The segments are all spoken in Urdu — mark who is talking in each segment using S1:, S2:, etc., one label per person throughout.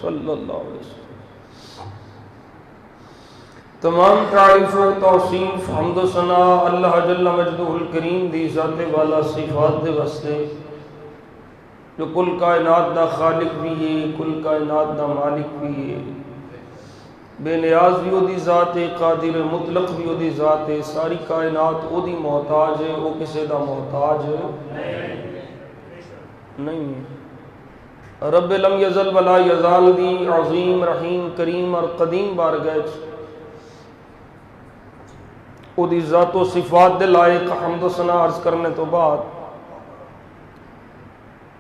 S1: صلی اللہ علیہ وسلم۔ تمام تعریف و توصیف حمد و ثنا اللہ جل مجدہ الکریم دی ذات والا صفات دے واسطے جو کل کائنات دا خالق بھی ہے، کل کائنات دا مالک بھی ہے، بے نیاز بھی وہ دی ذات ہے، قادر مطلق بھی وہ دی ذات ہے، ساری کائنات وہ دی محتاج ہے، وہ کسی دا محتاج نہیں ہے۔ رب لم یزل ولا یزال دی عظیم رحیم کریم اور قدیم بارگاہ او دی ذات و صفات دے لائق حمد و ثنا عرض کرنے تو بعد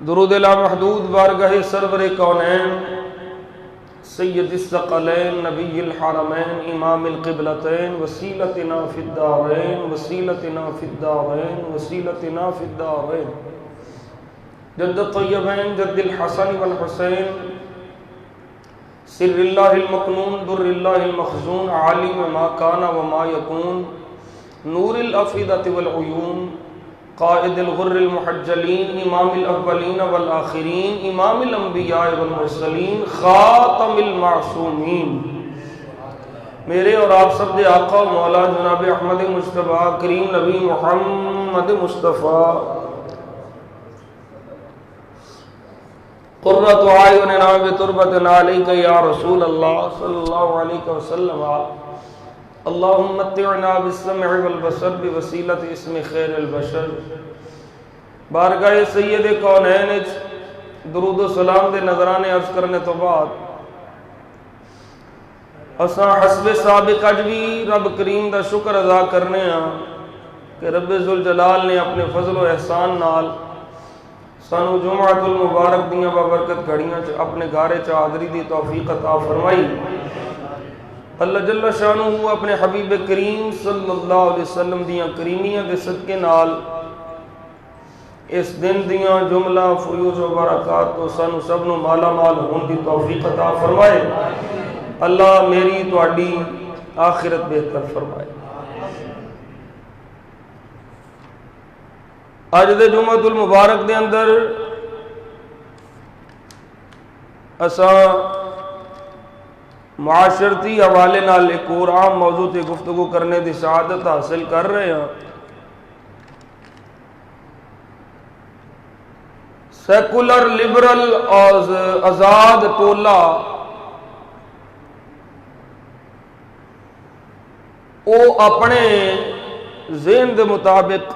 S1: درود لامحدود بارگاہ سرور کونین سید الثقلین نبی الحرمین امام القبلتین وسیلتنا فی الدارین وسیلتنا فی الدارین وسیلتنا فی الدارین جد الطیبین جد الحسن والحسین سر اللہ المکنون در اللہ المخزون عالم ما کان وما یکون نور الافئدۃ والعیون قائد الغر المحجلین امام الاولین والآخرین امام الانبیاء والمرسلین خاتم المعصومین میرے اور آپ سب دے آقا مولا جناب احمد مجتبیٰ کریم نبی محمد مصطفیٰ قرۃ اعیننا بتربتنا علیک یا رسول اللہ صلی اللہ علیہ وسلم اللہم متعنا بالسمع والبصر بوسیلۃ اسم خیر البشر بارگاہ سید کونین درود و سلام دے نظرانے عرض کرنے تو بعد اساں حسب سابق اج بھی رب کریم دا شکر ادا کرنے ہاں کہ رب ذوالجلال نے اپنے فضل و احسان نال سانو جمعۃ المبارک دیاں بابرکت گھڑیاں اپنے گھارے حاضری دی توفیق عطا فرمائی۔ اللہ جل شانہ اپنے حبیب کریم صلی اللہ علیہ وسلم دیاں کریمیاں دے صدقے نال اس دن دیاں جملہ فیوز و برکات تو سانو سب نو مالا مال ہون دی توفیق عطا فرمائے۔ اللہ میری تواڈی آخرت بہتر فرمائے۔ آج دے جمعۃ المبارک دے اندر اساں معاشرتی حوالے نال ایک اور عام موضوع تے گفتگو کرنے دی سعادت حاصل کر رہے ہیں۔ سیکولر لبرل اور آزاد ٹولہ او اپنے ذہن دے مطابق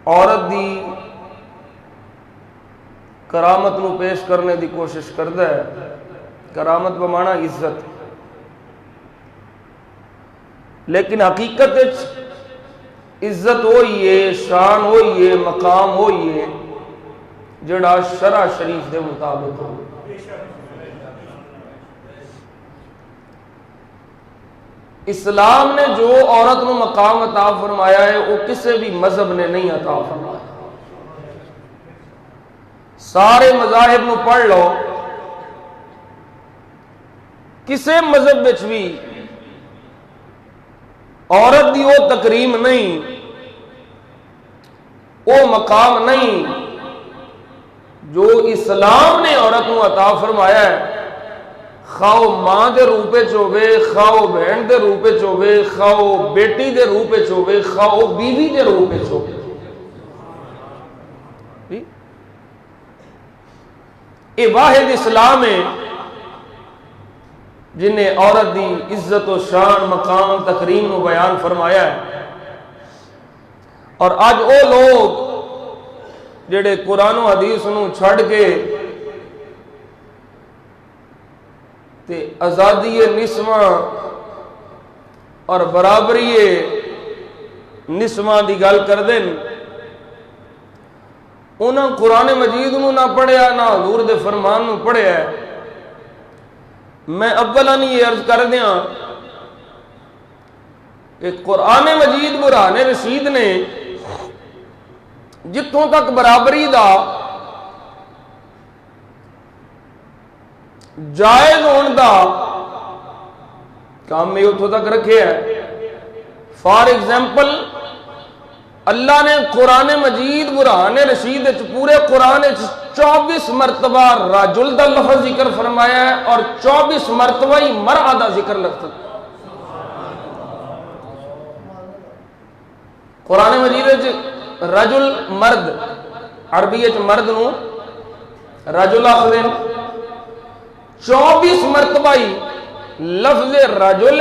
S1: عورت دی کرامت نو پیش کرنے دی کوشش کرتا ہے۔ کرامت بمانا عزت، لیکن حقیقت عزت ہوئی ہے، شان ہوئی ہے، مقام ہوئی ہے جڑا شرع شریف دے مطابق ہو۔ اسلام نے جو عورت نو مقام عطا فرمایا ہے وہ کسی بھی مذہب نے نہیں عطا فرمایا۔ سارے مذاہب نو پڑھ لو، کسی مذہب وچ بھی عورت دی وہ تکریم نہیں، وہ مقام نہیں جو اسلام نے عورت نو عطا فرمایا ہے، خواہ ماں دے روپ وچ ہوے، خواہ بہن دے روپ وچ ہوے، خواہ بیٹی دے روپ وچ ہوے، خواہ بیوی دے روپ وچ ہوے۔ یہ واحد اسلام ہے جن نے عورت دی عزت و شان مقام تکریم نو بیان فرمایا ہے۔ اور آج وہ لوگ جڑے قرآن و حدیث نو چھڑ کے تے آزادی نسواں اور برابری نسواں دی گل کر دیں، انہاں قرآن مجید نو نہ پڑھیا نہ حضور دے فرمان نو پڑھیا ہے۔ میں اولاً یہ عرض کر دیاں کہ قرآن مجید برہان رشید نے جتوں تک برابری دا جائز ہون دا کام میں اتوں تک رکھے ہے۔ فار ایگزامپل اللہ نے قرآن مجید برہان رشید پورے قرآن 24 مرتبہ رجل دا لفظ ذکر فرمایا ہے اور 24 مرتبہ ہی مرأة دا ذکر لفظ. قرآن مجید رجل مرد عربی مرد نو رجل آخدین 24 مرتبہ ہی لفظ رجل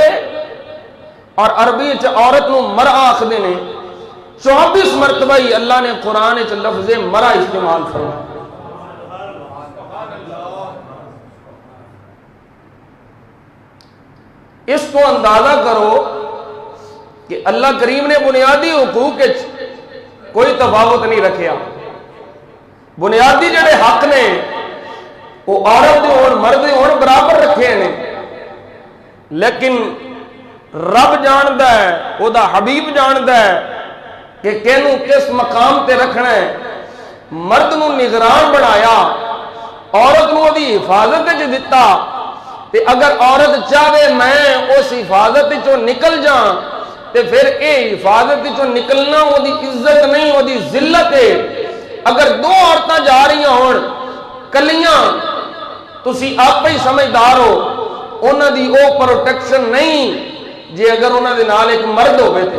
S1: اور عربی عورت نو مرأة آخدین 24 مرتبہ ہی اللہ نے قرآن لفظ مرأة استعمال فرمایا. اس کو اندازہ کرو کہ اللہ کریم نے بنیادی حقوق کوئی تفاوت نہیں رکھیا. بنیادی جڑے حق نے وہ عورت دے اور مرد دے اور برابر رکھے ہیں، لیکن رب جاندا ہے، او دا حبیب جاندا ہے کہ کینوں کس مقام تے رکھنا ہے. مرد نو نگران بنایا، عورت نو دی حفاظت وچ دتا، تے اگر عورت چاہے میں اس حفاظت چوں نکل جاں تے پھر اے حفاظت چوں نکلنا وہ دی عزت نہیں، وہ دی ذلت ہے. اگر دو عورتاں جا رہی ہون کلیاں، تسی آپ ہی سمجھدار ہو انہاں دی او پروٹیکشن نہیں جے اگر انہاں دے نال ایک مرد ہوئے تے.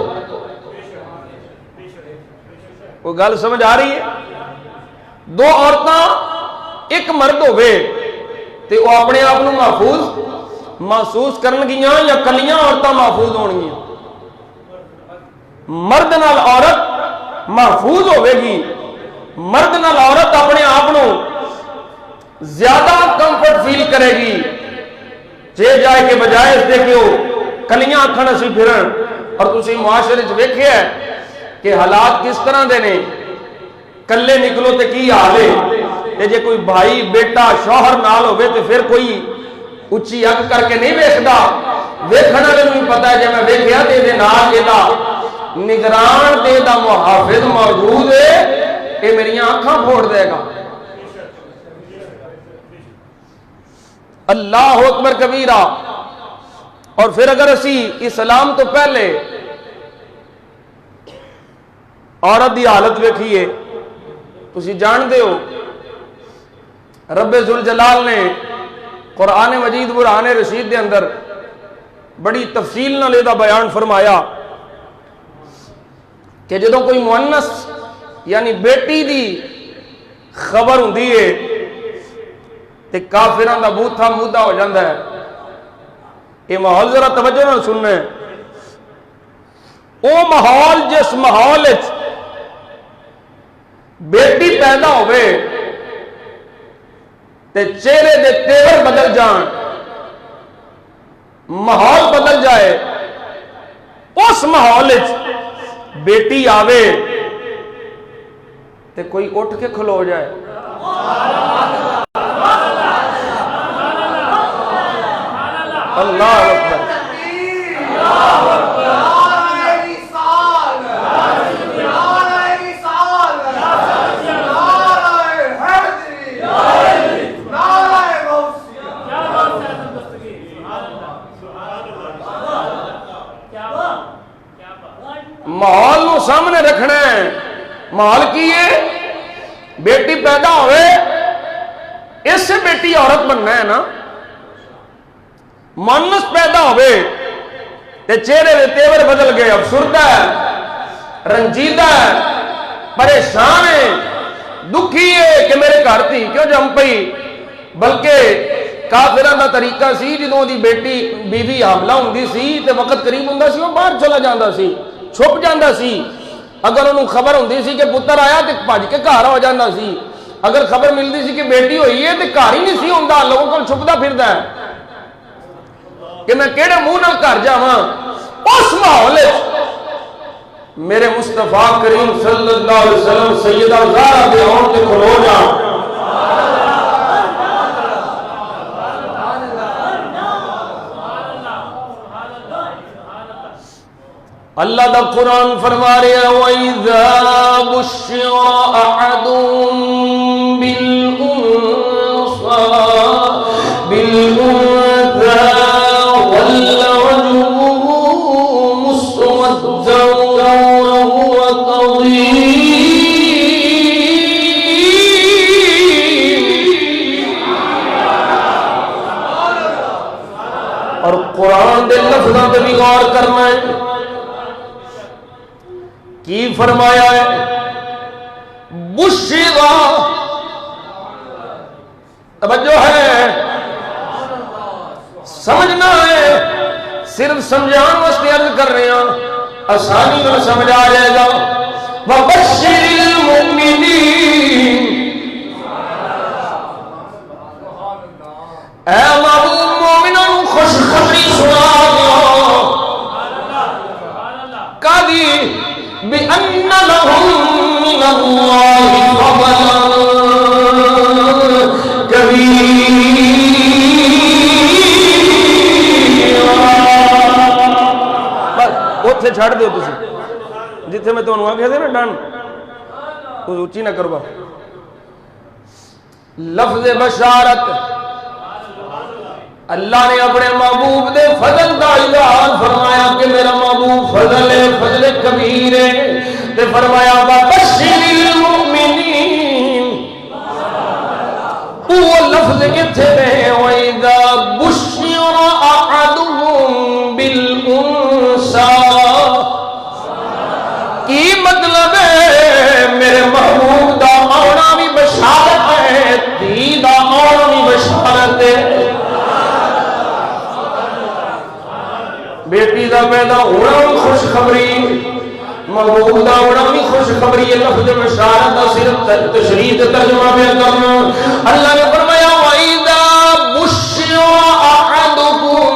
S1: وہ گل سمجھ آ رہی ہے؟ دو عورتاں ایک مرد ہوئے تے وہ اپنے آپ نو محفوظ محسوس کرن گیاں یا کلیاں عورتاں محفوظ ہون گیاں؟ مرد نال عورت محفوظ ہوئے گی. مرد نال عورت اپنے آپ نو زیادہ کمفرٹ فیل کرے گی جے جائے کے بجائے اس دیکھو کلیاں آکھن اسی پھرن. اور تسی معاشرے وچ ویکھیا ہے کہ حالات کس طرح دے نے. کلے نکلو تے کی حال ہے، تے جے کوئی بھائی بیٹا شوہر نال ہوئے تے پھر کوئی اچھی اگ کر کے نہیں ویکھدا. ویکھن والے نوں پتہ ہے جے میں ویکھیا تے دے نال اے دا نگران تے دا محافظ موجود ہے، اے میریاں آنکھاں پھوڑ دے گا. اللہ اکبر کبیرہ. اور پھر اگر اسی اسلام تو پہلے عورت دی حالت ویکھیے، تسی جان دے ہو رب ذوالجلال نے قرآن مجید برہان رشید دے اندر بڑی تفصیل نال اے دا بیان فرمایا کہ جدوں کوئی مؤنث یعنی بیٹی دی خبر ہوندی ہے تے کافراں دا بوتھا مودا ہو جاندا ہے. یہ ماحول ذرا توجہ نال سننا ہے. او ماحول جس ماحول بیٹی پیدا ہوئے تے چہرے دے تیور بدل جان، ماحول بدل جائے، اس ماحول بیٹی آوے تے کوئی اٹھ کے کھلو جائے. اللہ اکبر. ماحول نو سامنے رکھنا ہے. ماحول کی ہے؟ بیٹی پیدا ہوئے اس سے بیٹی عورت بننا ہے نا. مؤنث پیدا ہوئے تے چہرے دے تیور بدل گئے، افسردہ ہے، رنجیدہ ہے، پریشان ہے، دکھی ہے کہ میرے گھر تھی کیوں جم پئی. بلکہ کافراں دا طریقہ سی جدوں دی بیٹی بیوی حاملہ ہوندی سی تے وقت قریب ہوندا سی وہ باہر چلا جاندا سی، چھپ جاندا سی. اگر انہوں خبر ہوندی سی کہ پتر آیا تے بھج کے گھر ہو جاندا سی. اگر خبر ملتی سی کہ بیٹی ہوئی ہے تے گھر ہی نہیں سی ہوندا، لوگوں کو چھپدا پھردا ہے کہ میں کیڑے منہ نال گھر جاواں. اس ماحول میرے مصطفیٰ کریم صلی اللہ علیہ وسلم سیدہ زہرا دے آن تے کھلو جان. اللہ دا قرآن فرما رہے ہیں وَإِذَا بُشِّرَ أَحَدٌ بِالْأُنثَىٰ وَلَّ وَجْهُهُ مُسْوَدًّا وَهُوَ لفظوں پہ بھی غور کرنا ہے. کی فرمایا ہے؟ بشرا، توجہ ہے، سمجھنا ہے، صرف سمجھان واسطے عرض کر رہے ہیں، آسانی میں سمجھ آ جائے گا. وبشر المؤمنین، اے محبوب مومنوں خوشخبری سنا دو. قادی بِأَنَّ لَهُم مِّنَ اللَّهِ فَضْلًا كَبِيرًا. اوتھے چھڑ دیو تسی جتھے میں تانوں آکھیا سی نا ڈن کوئی اونچی نہ کروا. لفظ بشارت اللہ نے اپنے محبوب دے فضل کا اظہار فرمایا کہ میرا محبوب فضل ہے، فضل کبیر ہے. تے فرمایا وبشر المؤمنین، وہ لفظ کتھے ہے؟ وَإِذَا بُشِّرَ أَحَدُهُم بِالْأُنثَىٰ. کی مطلب ہے میرے محبوب دا آنا بھی بشارت ہے، دھی دا آنا بھی بشارت ہے. بیٹی دا پیدا ہونا بھی خوشخبری، محبوب دا ہونا بھی خوشخبری. لفظ بشارت دا صرف تشریح ترجمہ بیان کرنا. اللہ نے فرمایا وَإِذَا بُشِّرَ أَحَدُكُم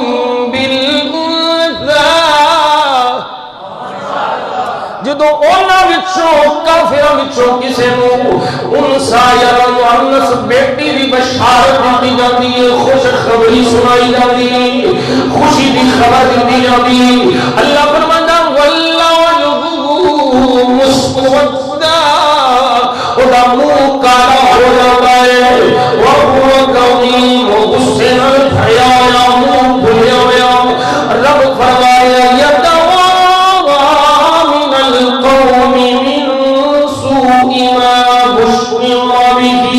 S1: بِالْأُنثَىٰ، جدو اونا وچوں کافراں وچوں کسے نوں انثیٰ یا مؤنث بیٹی دی بشارت دی جاندی ہے، خوشخبری سنائی جاندی ہے، خوشی دی خبر دی جاندی ہے. اللہ فرماندا وَاللَّهُ مُسْوَدًّا، اودا منہ کالا ہو جاتا ہے. وَهُوَ كَظِيمٌ، غصے نال بھریا ہوا منہ کھلیا ہوا. رب فرمایا یتوارا من القوم من سوء ما بشر به.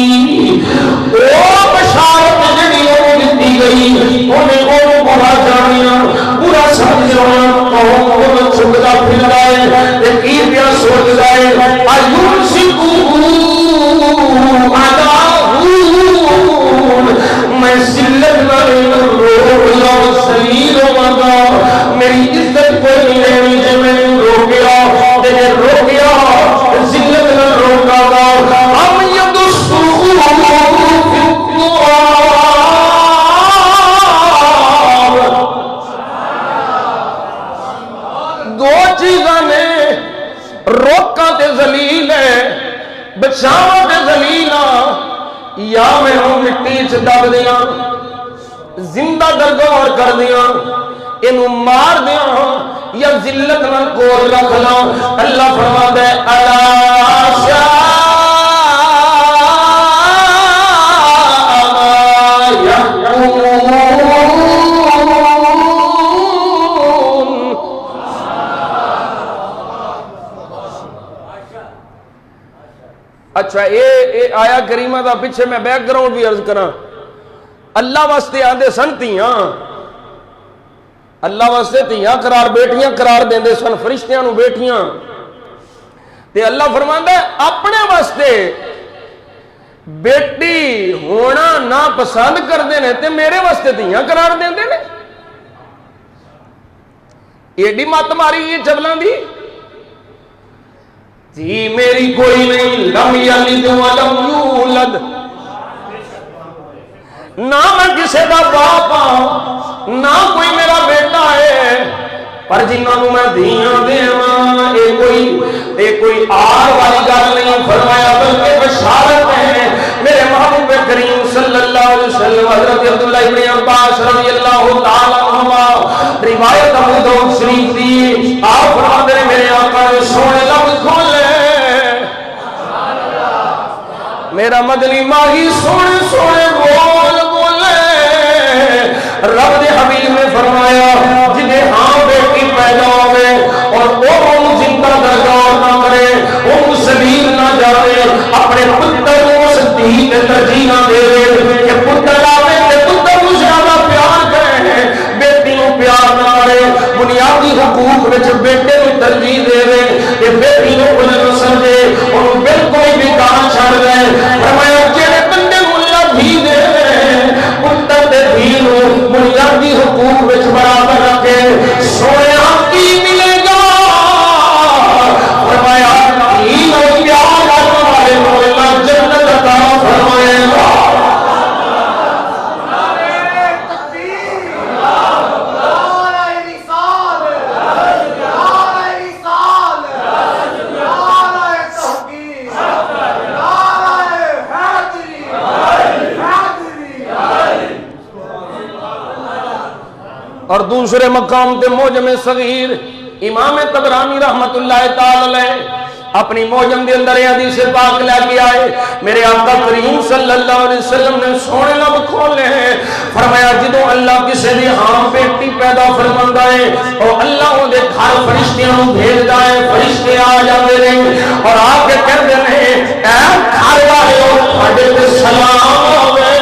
S1: وہ بشارت جڑی انہوں دتی گئی انہیں وہ برا جانیا، برا سمجھا. قوم کو چکتا پھر رہا ہے، کی پیا سوچ رہا ہے میں ذلت میری عزت کوئی نہیں رہنی جی میں روکیا روکیا ذلت نہ روکا گا. ہم دو چیزاں نے، روکاں تے ذلیل ہے، بچاواں تے ذلیل ہاں. یا میں ہوں مٹی چ دب دیاں، زندہ درگور کر دیاں، اینو مار دیاں، یا ذلت نال کول رکھ لاں. اللہ فرماتا ہے الا اچھا اے آیا کریمہ دا پیچھے میں بیک گراؤنڈ بھی عرض کراں. اللہ واسطے آندے سن تیاں، اللہ واسطے تیاں قرار بیٹیاں قرار دیندے سن، فرشتیاں نو بیٹیاں. تے اللہ فرماندا ہے اپنے واسطے بیٹی ہونا نہ پسند کردے نے تے میرے واسطے تیاں قرار دیندے نے. ایڈی مت ماری یہ چبلاں دی تھی میری کوئی نہیں. لم یلد ولم یولد، نہ میں کسی کا باپ ہاں نہ کوئی میرا بیٹا ہے، پر جنہوں میں دھیاں دیواں یہ کوئی آر والی گل نہیں فرمایا بلکہ بشارت ہے. میرے محبوب کریم صلی اللہ علیہ وسلم حضرت عبداللہ ابن عباس رضی اللہ تعالیٰ عنہما روایت ابو داؤد شریف دی، آپ فرماتے ہیں میرے آقا نے سونے لفظ کھولے، میرا مدنی ماہی سونے سونے بول بولے. رب دے حبیب نے فرمایا جنہیں ہاں بیٹی پیدا ہوئے اور وہ زندہ درگور نہ کرے، وہ سبیل نہ جانے، اپنے پتر کو صدیق ترجیح نہ دے کہ پتر آوے کہ پتر کو زیادہ پیار کرے، بیٹی کو پیار نہ کرے. اور دوسرے مقام تے موجم صغیر امام طبرانی رحمت اللہ تعالی علیہ اپنی موجم دے اندر حدیث پاک لے کے آئے، میرے آقا کریم صلی اللہ علیہ وسلم نے سونے لب کھولے ہیں، فرمایا جدوں اللہ کسے دی ہاں بیٹی پیدا فرماندا ہے اور اللہ دے گھر فرشتیاں نوں بھیجدا ہے، فرشتے آ جاندے نے اور آ کے کہندے نے اے گھر والو تہاڈے تے سلام ہوے،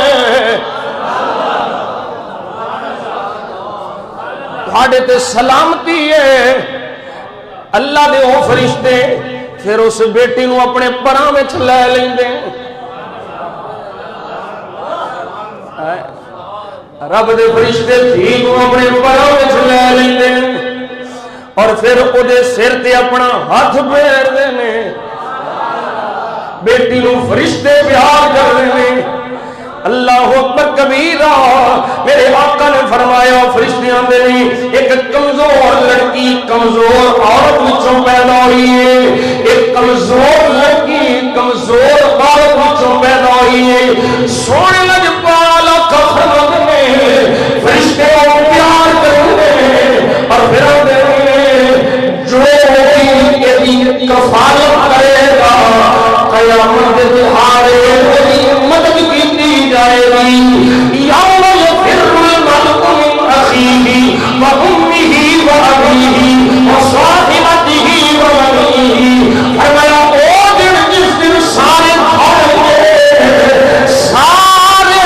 S1: تہاڈے تے سلامتی ہے۔ اللہ دے او فرشتے پھر اس بیٹی نو اپنے پراں وچ لے لیندے، رب دے فرشتے دھی نو اپنے پراں وچ لے لیندے اور پھر او دے سر تے اپنا ہاتھ پھیر دے نے، بیٹی نو فرشتے پیار کر دے نے۔ اللہ اکبر کبیرہ، میرے آقا نے فرمایا فرشتیاں دے نہیں ایک کمزور لڑکی کمزور عورت وچوں پیدا ہوئی ہے، ایک کمزور لڑکی کمزور عورت وچوں پیدا ہوئی ہے، سونے لجپال آقا فرماتے ہیں فرشتے کو پیار کرتے ہیں اور پھر آتے ہیں جو بھی کفالت کرے گا قیامت کے دہاڑے میری مدد کی جائے گی، یوم یفر المرء من اخیہ وامہ وابیہ وصاحبتہ وبنیہ، فرمایا او دن جس دن سارے گھر سارے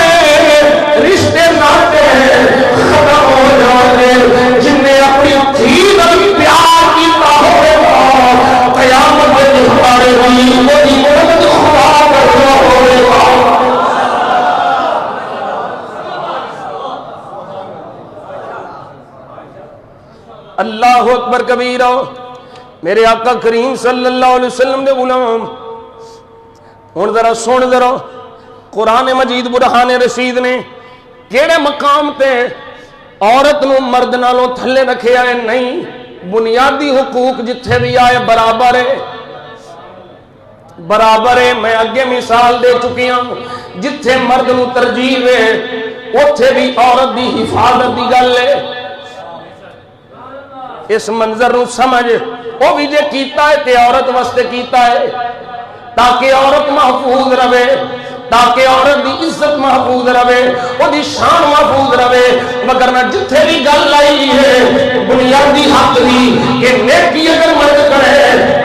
S1: رشتے ناطے ختم ہو جاتے، جن نے اپنی دھی کا پیار کیتا ہوگا قیامت کے دہاڑے وہی مدد خدا کرنا ہوگا۔ اللہ اکبر کبیرہ، میرے آقا کریم صلی اللہ علیہ وسلم دے غلام ہن ذرا سن ذرا قرآن مجید برہان رشید نے کیڑے مقام تے عورت نو مرد نالوں تھلے رکھے آئے نہیں، بنیادی حقوق جتھے بھی آئے برابر ہے، برابر ہے۔ میں اگے مثال دے چکی ہوں جتھے مرد نو ترجیح ہے اوتھے بھی عورت دی حفاظت دی گل ہے۔ اس منظر نو سمجھ، وہ بھی جے کیتا ہے تے عورت واسطے کیتا ہے تاکہ عورت محفوظ رہے، تاکہ عورت دی عزت محفوظ رہے، وہ دی شان محفوظ رہے، مگر نہ جتھے بھی گل آئی ہے بنیادی حق دی کہ نیکی اگر مرد کرے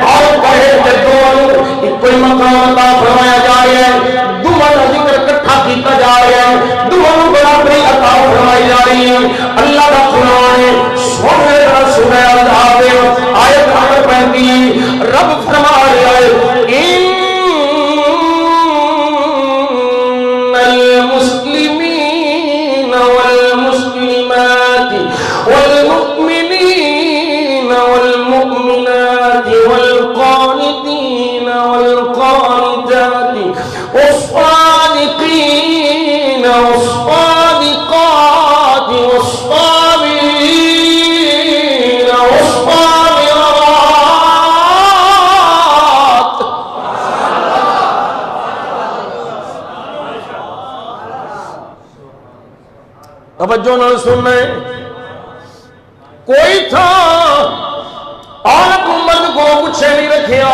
S1: عورت کرے تے دونوں کوئی مقام عطا فرمایا جا رہا ہے، دونوں کا ذکر اکٹھا کیتا جا رہا ہے، دونوں برابری عطا فرمائی جا رہی ہے۔ اللہ کا قرآن ہے سونے کا سورہ العذاب آیت نمبر 35 رب فرما رہا ہے المسلمین والمسلمات والمؤمنین والمؤمنات والقانتین والقانتات والصادقین والصادقات والصابرین والصابرات۔ توجہ نہ سننے، کوئی تھا عورت مرد کو کچھ نہیں رکھیا،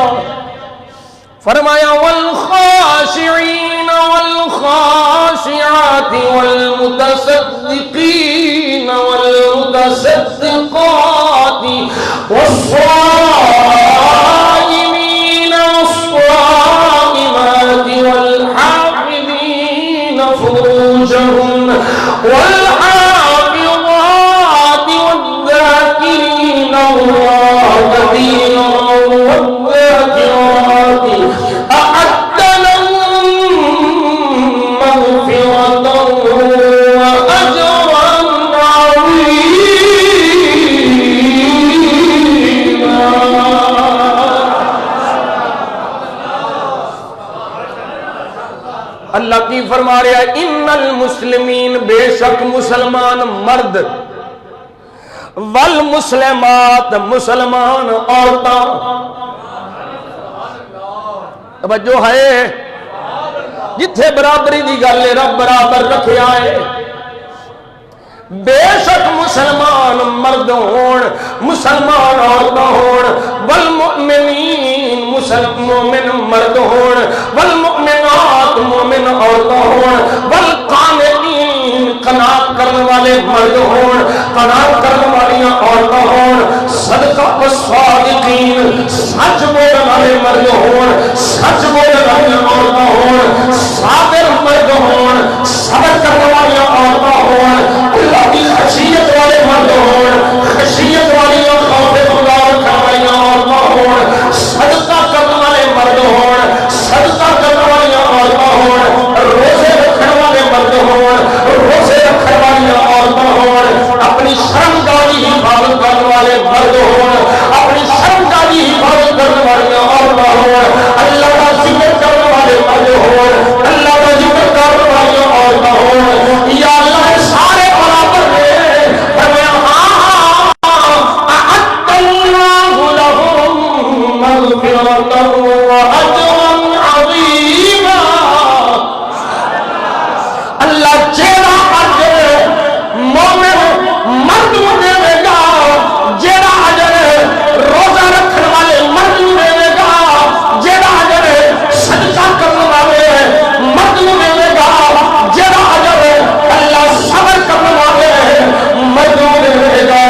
S1: فرمایا والخاشعین والخاشعات والمتصدقین والمتصدقات والصائمین والصائمات والحافظین فروجهم والحافظات والذاكرين الله كثيرا والذاكرات أعد لهم مغفرة وأجرا عظيما۔ اللہ کی فرما رہا ہے ان المسلمین، بے شک مسلمان مرد، والمسلمات مسلمان عورتاں، توجہ ہے جتھے برابری دی گل ہے رب برابر رکھیا ہے، بے شک مسلمان مرد ہون مسلمان عورت ہون والمؤمنین مومن مرد ہون والمؤمنات مومن عورت ہون والقانتین قناعت کرنے والے مرد ہون قناعت کرنے والی عورت ہون صدقہ والصادقین سچ بولنے والے مرد ہون سچ بولنے والی عورت ہون صابر مرد ہون صبر کرنے والی عورت ہون اللہ کی خشیت والے مرد ہون خشیت والی خوف خدا رکھنے والی عورت ہون صدقہ کرنے والے مرد ہون صدقہ کرنے والی عورت ہون روزے رکھنے والے مرد ہون روزے رکھنے والی عورت ہون اپنی شرمگاہ کی حفاظت کرنے والے مرد ہون اپنی شرمگاہ کی حفاظت کرنے والی عورت ہون اللہ کا ذکر کرنے والے مرد ہون اللہ کا ذکر کرنے والی عورت ہون یا اللہ سارے برابر ہیں فرمایا اعد اللہ لهم مغفرۃ واجرا عظیما اللہ جیڑا اجر مومن مرد کو دے گا جیڑا اجر روزہ رکھنے والے مرد کو دے گا جیڑا اجر صدقہ کرنے والے مرد کو دے گا جیڑا اجر اللہ صبر کرنے والے مرد کو دے گا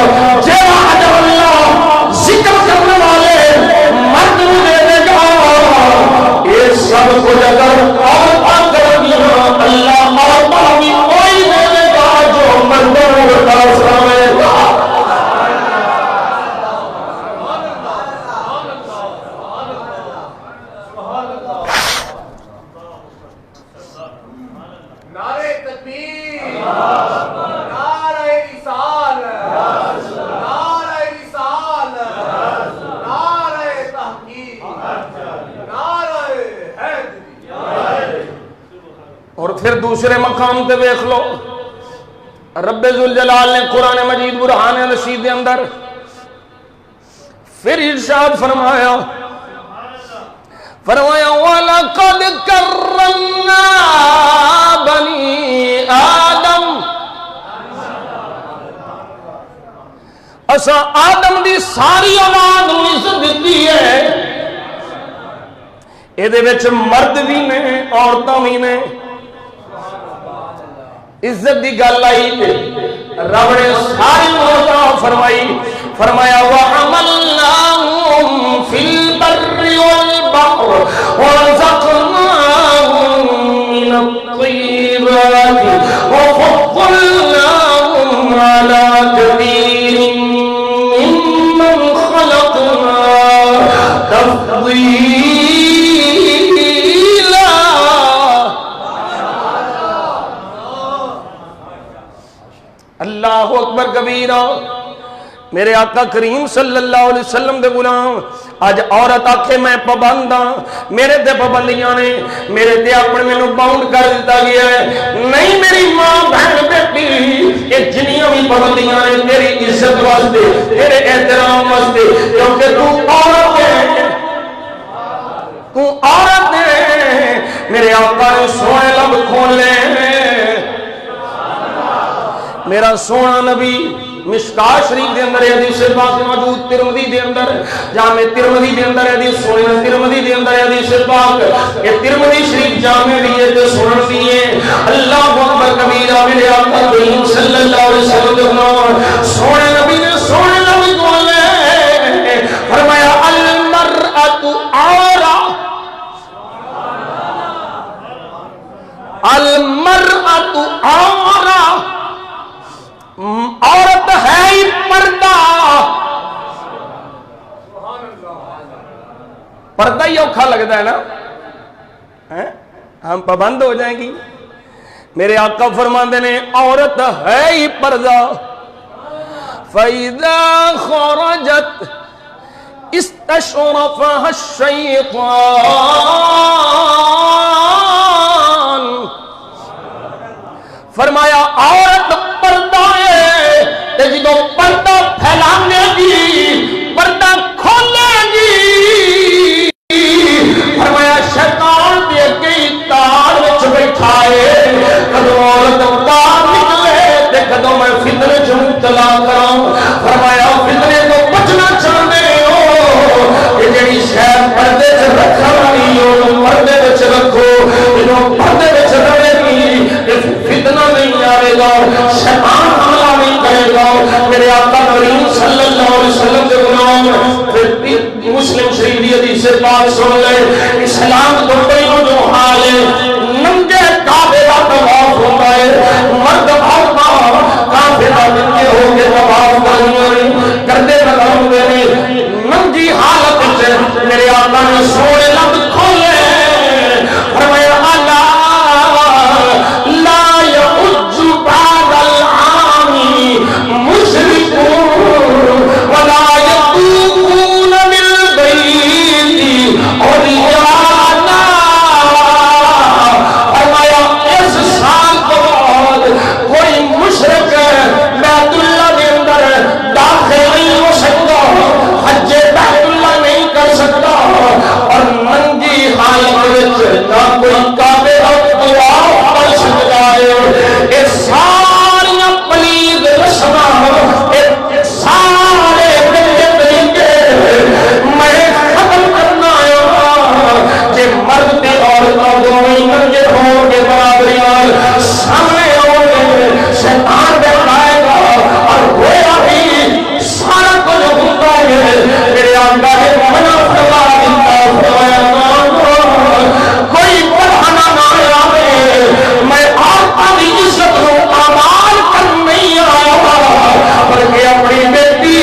S1: جیڑا اجر اللہ ذکر کرنے والے مرد کو دے گا یہ سب کچھ اگر عورتیں کر دیا اللہ عورتوں بھی وہی دے گا جو مردوں کو سامنے گا
S2: نعرہ تکبیر نعرہ رسالت نعرہ رسالت نعرہ تحقیق نعرہ حیدری
S1: اور پھر دوسرے مقام تے دیکھ لو رب ذوالجلال نے قرآن مجید برہان رشید کے اندر پھر ارشاد فرمایا وَلَقَدْ كَرَّمْنَا بَنِي آدم اسا آدم دی ساری اولاد نوں عزت دیتی ہے اے دے وچ مرد بھی نے عورتاں بھی نے عزت دی گل آئی رب نے ساری عورتاں فرمایا وَحَمَلْنَاهُمْ فِي الْبَرِّ وَالْبَحْرِ وَرَزَقْنَاهُمْ مِنَ الطَّيِّبَاتِ وَفَضَّلْنَاهُمْ عَلَى كَثِيرٍ مِّمَّنْ خَلَقْنَا تَفْضِيلًا اللہ اکبر کبیرہ میرے آقا کریم صلی اللہ علیہ وسلم دے غلام آج عورت آکھے میں پابند ہاں میرے تے پابندیاں نے میرے تے اپنے مینوں باؤنڈ کر دیتا گیا ہے نہیں میری ماں بہن بیٹی یہ جنیاں بھی پابندیاں نے تیری عزت واسطے تیرے احترام واسطے کیونکہ تو عورت ہے میرے آقا نے سونے لب کھول لے میرا سونا نبی مشکاہ شریف دے اندر حدیث پاک موجود ترمذی دے اندر جامع ترمذی دے اندر حدیث سنن ترمذی دے اندر حدیث پاک یہ ترمذی شریف جامع دی ہے تے سنن دی ہے اللہ اکبر کبیرہ میرے آقا کریم صلی اللہ علیہ وسلم دے سونے نبی نے سونے نبی بولے فرمایا المرأۃ عورہ المرأۃ عورہ عورت ہے ہی پردہ پردہ ہی اوکھا لگتا ہے نا ہم پابند ہو جائیں گی میرے آقا فرماندے نے عورت ہے ہی پردہ فَإِذَا خَرَجَتْ اسْتَشْرَفَهَا الشَّيْطَانُ فرمایا عورت پردہ ہے جدو پردہ پھیلانے گی پردہ کھولے گی فرمایا شیطان دے گئی تار وچ بیٹھا ہے کدو عورت باہر نکلے تے کدو میں
S3: اطلاع کرو. فرمایا فتنے تو بچنا چاہتے ہو یہ جڑی شہر پردے چ رکھنے والی ہو پردے وچ رکھو. جدوں پردے وچ رہے گی فتنہ نہیں آئے گا شیطان حملہ نہیں کرے گا. میرے آقا کریم صلی اللہ علیہ وسلم کے غلام پھر مسلم شریف کی حدیث پاک سن لے. اسلام تو پہلو جو حال ہے ننگے کعبے کا طواف ہوتا ہے. مرد عورتاں کعبے کا ننگے ہو کے طواف کرتے لگاؤں گے ننگی حالت سے. میرے آقا نے سونے لب کھولے فرمایا لا يحج بعد العام مشركون ولا يطوفون بالبيت عريانا. فرمایا اس سال کے بعد کوئی مشرک بیت اللہ کے اندر داخل نہیں ہو سکتا حج بیت اللہ نہیں کر سکتا اور ننگی حالت نہ کوئی کعبے اور طواف کر سکتا ہے. یہ ساری پلید رسماں سارے گندے طریقے میں ختم کرنا ہے. جی مرد عورتوں دونوں ننگے ہو کے برابری سامنے ہو گے شیطان بہلائے گا اور ہوا بھی سارا کچھ ہوتا ہے. میرے آقا ہے منع فرما دیتا کوئی بڑھانا نہ آئے. میں آقا کی عزت کو آمال کر نہیں آیا بلکہ اپنی بیٹی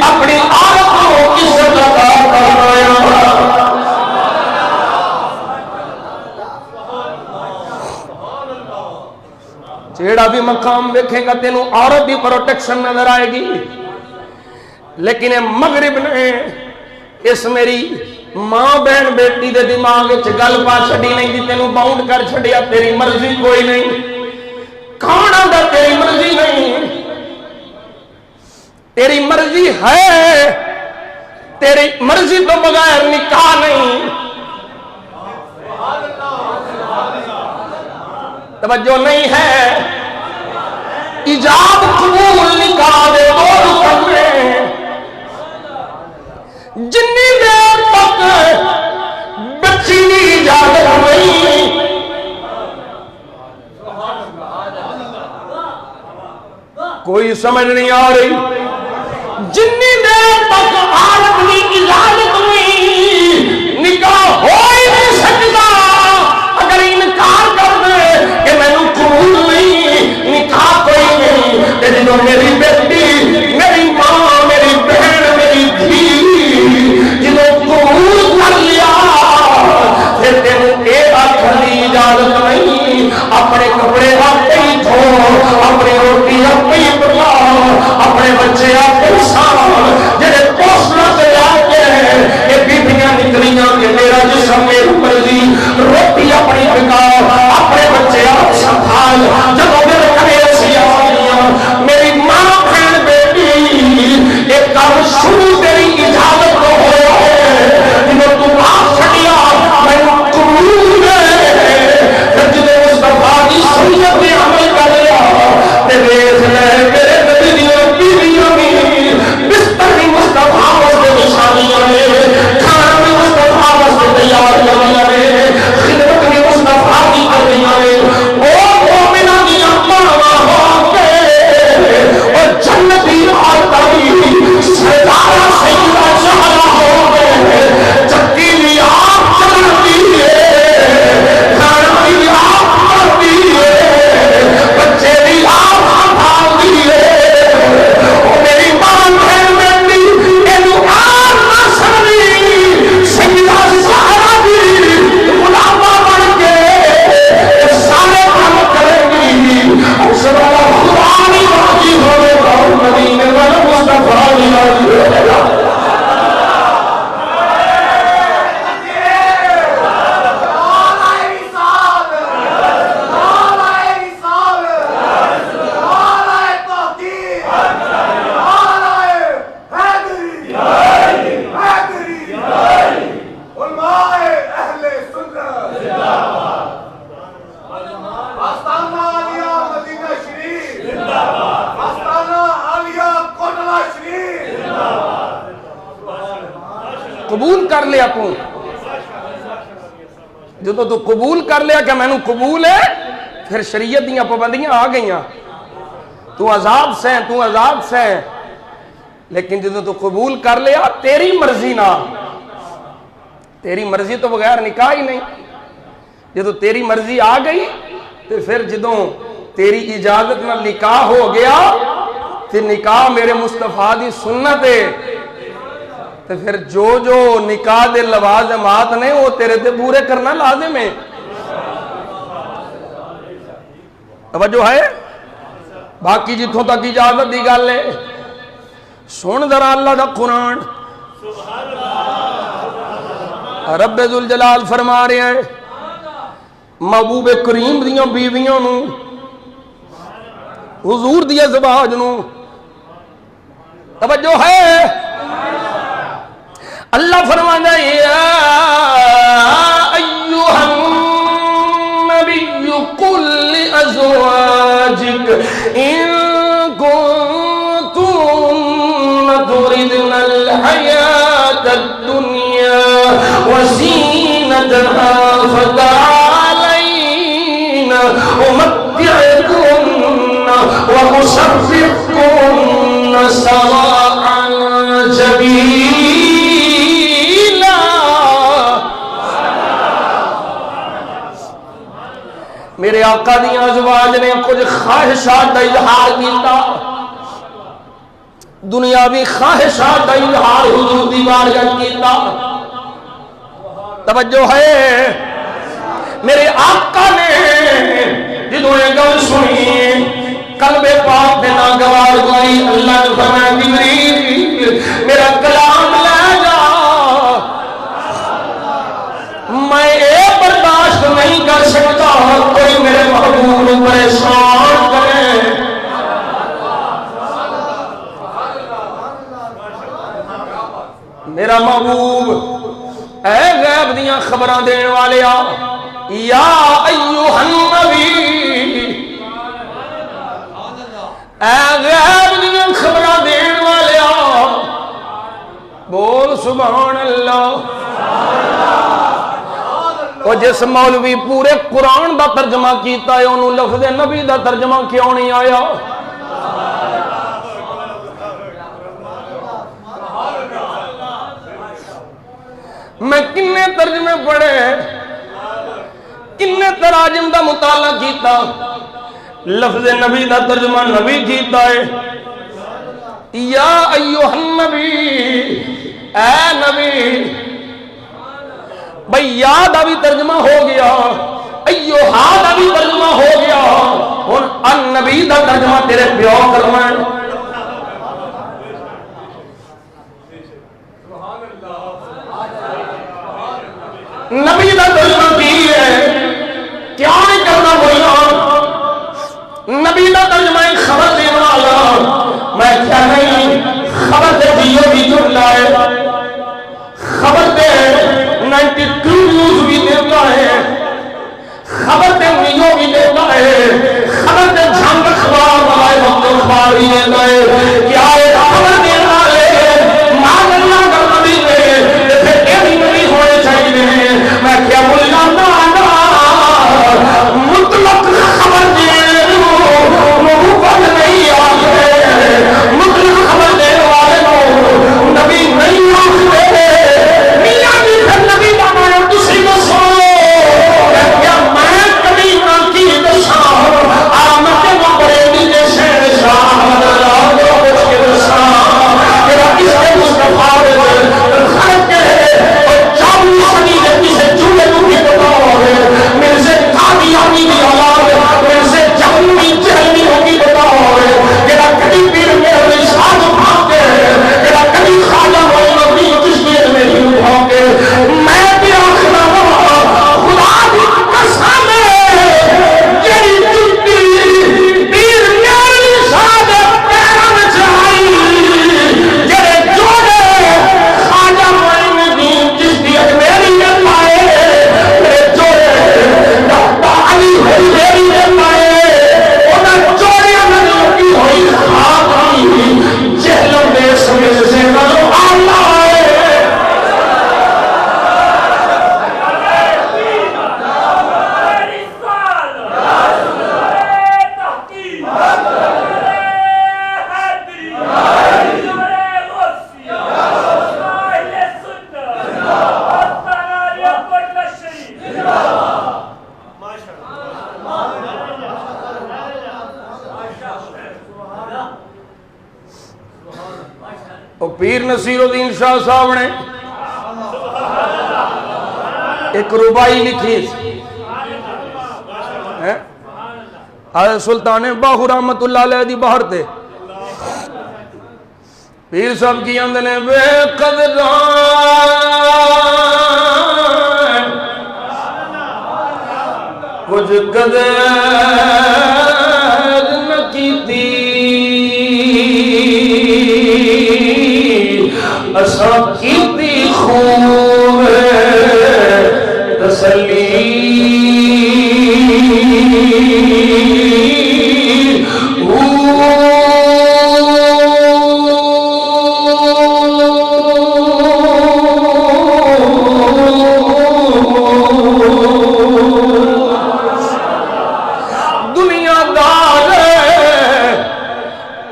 S3: اپنی عورت کو عزت عطا کرنا آیا. جیڑا بھی مقام دیکھے گا تینوں عورت دی پروٹیکشن نظر آئے گی. لیکن مغرب نے اس میری ماں بہن بیٹی دے دماغ گل پا چھڑی نہیں دی تینوں باؤنڈ کر چھڑیا. تیری مرضی کوئی نہیں کھانا دا تیری مرضی نہیں. تیری مرضی ہے تیری مرضی تو بغیر نکاح نہیں. توجہ نہیں ہے. ایجاب قبول نکاح دے دو کرنے جنی دیر تک بچی کی اجازت نہیں کوئی سمجھ نہیں آ رہی. جنی دیر تک عورت کی اجازت نہیں نکاح ہو ہی نہیں سکتا. اگر انکار کر دے کہ میں نے قبول نہیں نکاح کوئی نہیں جدوں میری بیٹی میری ماں میری بہن میری دھی جدوں قبول کر لیا پھر تینوں یہ آخر کی اجازت نہیں. اپنے کپڑے آپ ہی دھو اپنی روٹی آپ ہی پکاؤ اپنے بچے آپ ہی سامو جڑے
S1: قبول کر لیا جدو تو قبول کر لیا کہ مینوں قبول ہے، پھر شریعت دیاں پابندیاں آ گئیاں، تو عذاب سہیں، لیکن جدو تو قبول کر لیا تیری مرضی نہ، تیری مرضی تو بغیر نکاح ہی نہیں، جدو تیری مرضی آ گئی تو پھر جدو تیری اجازت نہ نکاح ہو گیا تو نکاح میرے مصطفیٰ دی سنت ہے، تو پھر جو نکاح دے لوازمات نے وہ تیرے تے پورے کرنا لازم ہے۔ توجہ ہے؟ باقی جتوں تک اجازت دی گل ہے، سن ذرا اللہ دا قرآن، رب ذوالجلال فرما رہے ہیں محبوب کریم دیاں بیویاں نو، حضور دی ازواج نو، توجہ ہے؟ اللہ فرماتا ہے یا ایھا النبی قل لازواجک ان کنتن تردن الحیاۃ الدنیا وزینتها فتعالین امتعکن واسرحکن سراحا جمیلا۔ میرے آقا دیاں ازواج نے کچھ خواہشات کا اظہار کیتا، دنیاوی خواہشات کا اظہار حضور دی بارگاہ کیتا، توجہ ہے؟ میرے آقا نے جدوں یہ گل سنی قلب پاک دے ناگوار ہوئی، اللہ نے فرمایا جبریل میرا کلام لے جا، میں یہ برداشت نہیں کر سکتا کوئی میرے محبوب کو پریشان کرے۔ میرا محبوب اے غیب دیاں خبراں دین والیا، یا ایھا النبی، اے غیب دیاں خبراں دین والیا، بول سبحان اللہ۔ اور جس مولوی پورے قرآن دا ترجمہ کیتا ہے انہوں لفظ نبی دا ترجمہ کیوں نہیں آیا؟ میں کنے ترجمے پڑھے، کنے تراجم دا مطالعہ کیتا، لفظ نبی دا ترجمہ نبی کیتا ہے، یا ایھا النبی، اے نبی، بھئی یا دا بھی ترجمہ ہو گیا، ایھا دا بھی ترجمہ ہو گیا، اور النبی دا ترجمہ تیرے پیو کرنا ہے۔ نبی دا ترجمہ کی ہے، کیا نہیں کرنا بولنا؟ نبی دا ترجمہ ایک خبر دینا والا، میں کیا نہیں خبر دے دیو بھی جملہ ہے، خبر دے 92 نیوز بھی دیتا ہے، خبر دے نیو بھی دیتا ہے، خبر دے جھنگ اخبار والے وقت اخبار بھی دیتا ہے، کیا ہے خبر دینا لے مان اللہ کرنا بھی دے، پھر ایمی نبی ہونے چاہیے۔ میں کیا بولنا نا مطلق خبر دینے نبوت نہیں آتے، مطلق خبر دینے والے نو نبی نہیں آتے، میاں بھی پھر نبی بنا دوسری کو سو کیا میں کبھی نہ کی دشاہ آمد وہ بڑے بھی جیسے شاہ پیر نصیر الدین شاہ صاحب نے ایک ربائی لکھی حضرت سلطان باہو رحمت اللہ علیہ دی باہر تے پیر صاحب کی اندنے بے قدران کچھ قدر نہ کیتی اسا کیتی خوب تسلی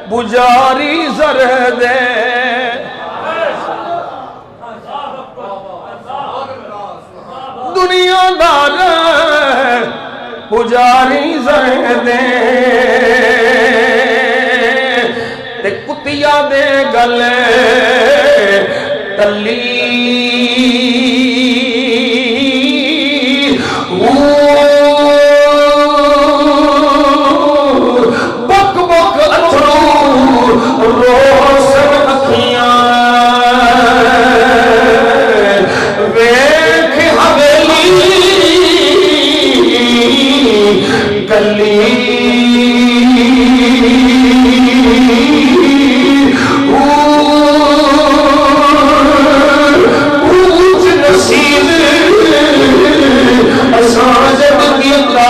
S1: بجاری زر دے دنیا دار پجاری زر دے تے کتیا دے گلے تلی روشن اکھیاں ویکھ حویلی گلی اونچ نصیب اساں جب کیتا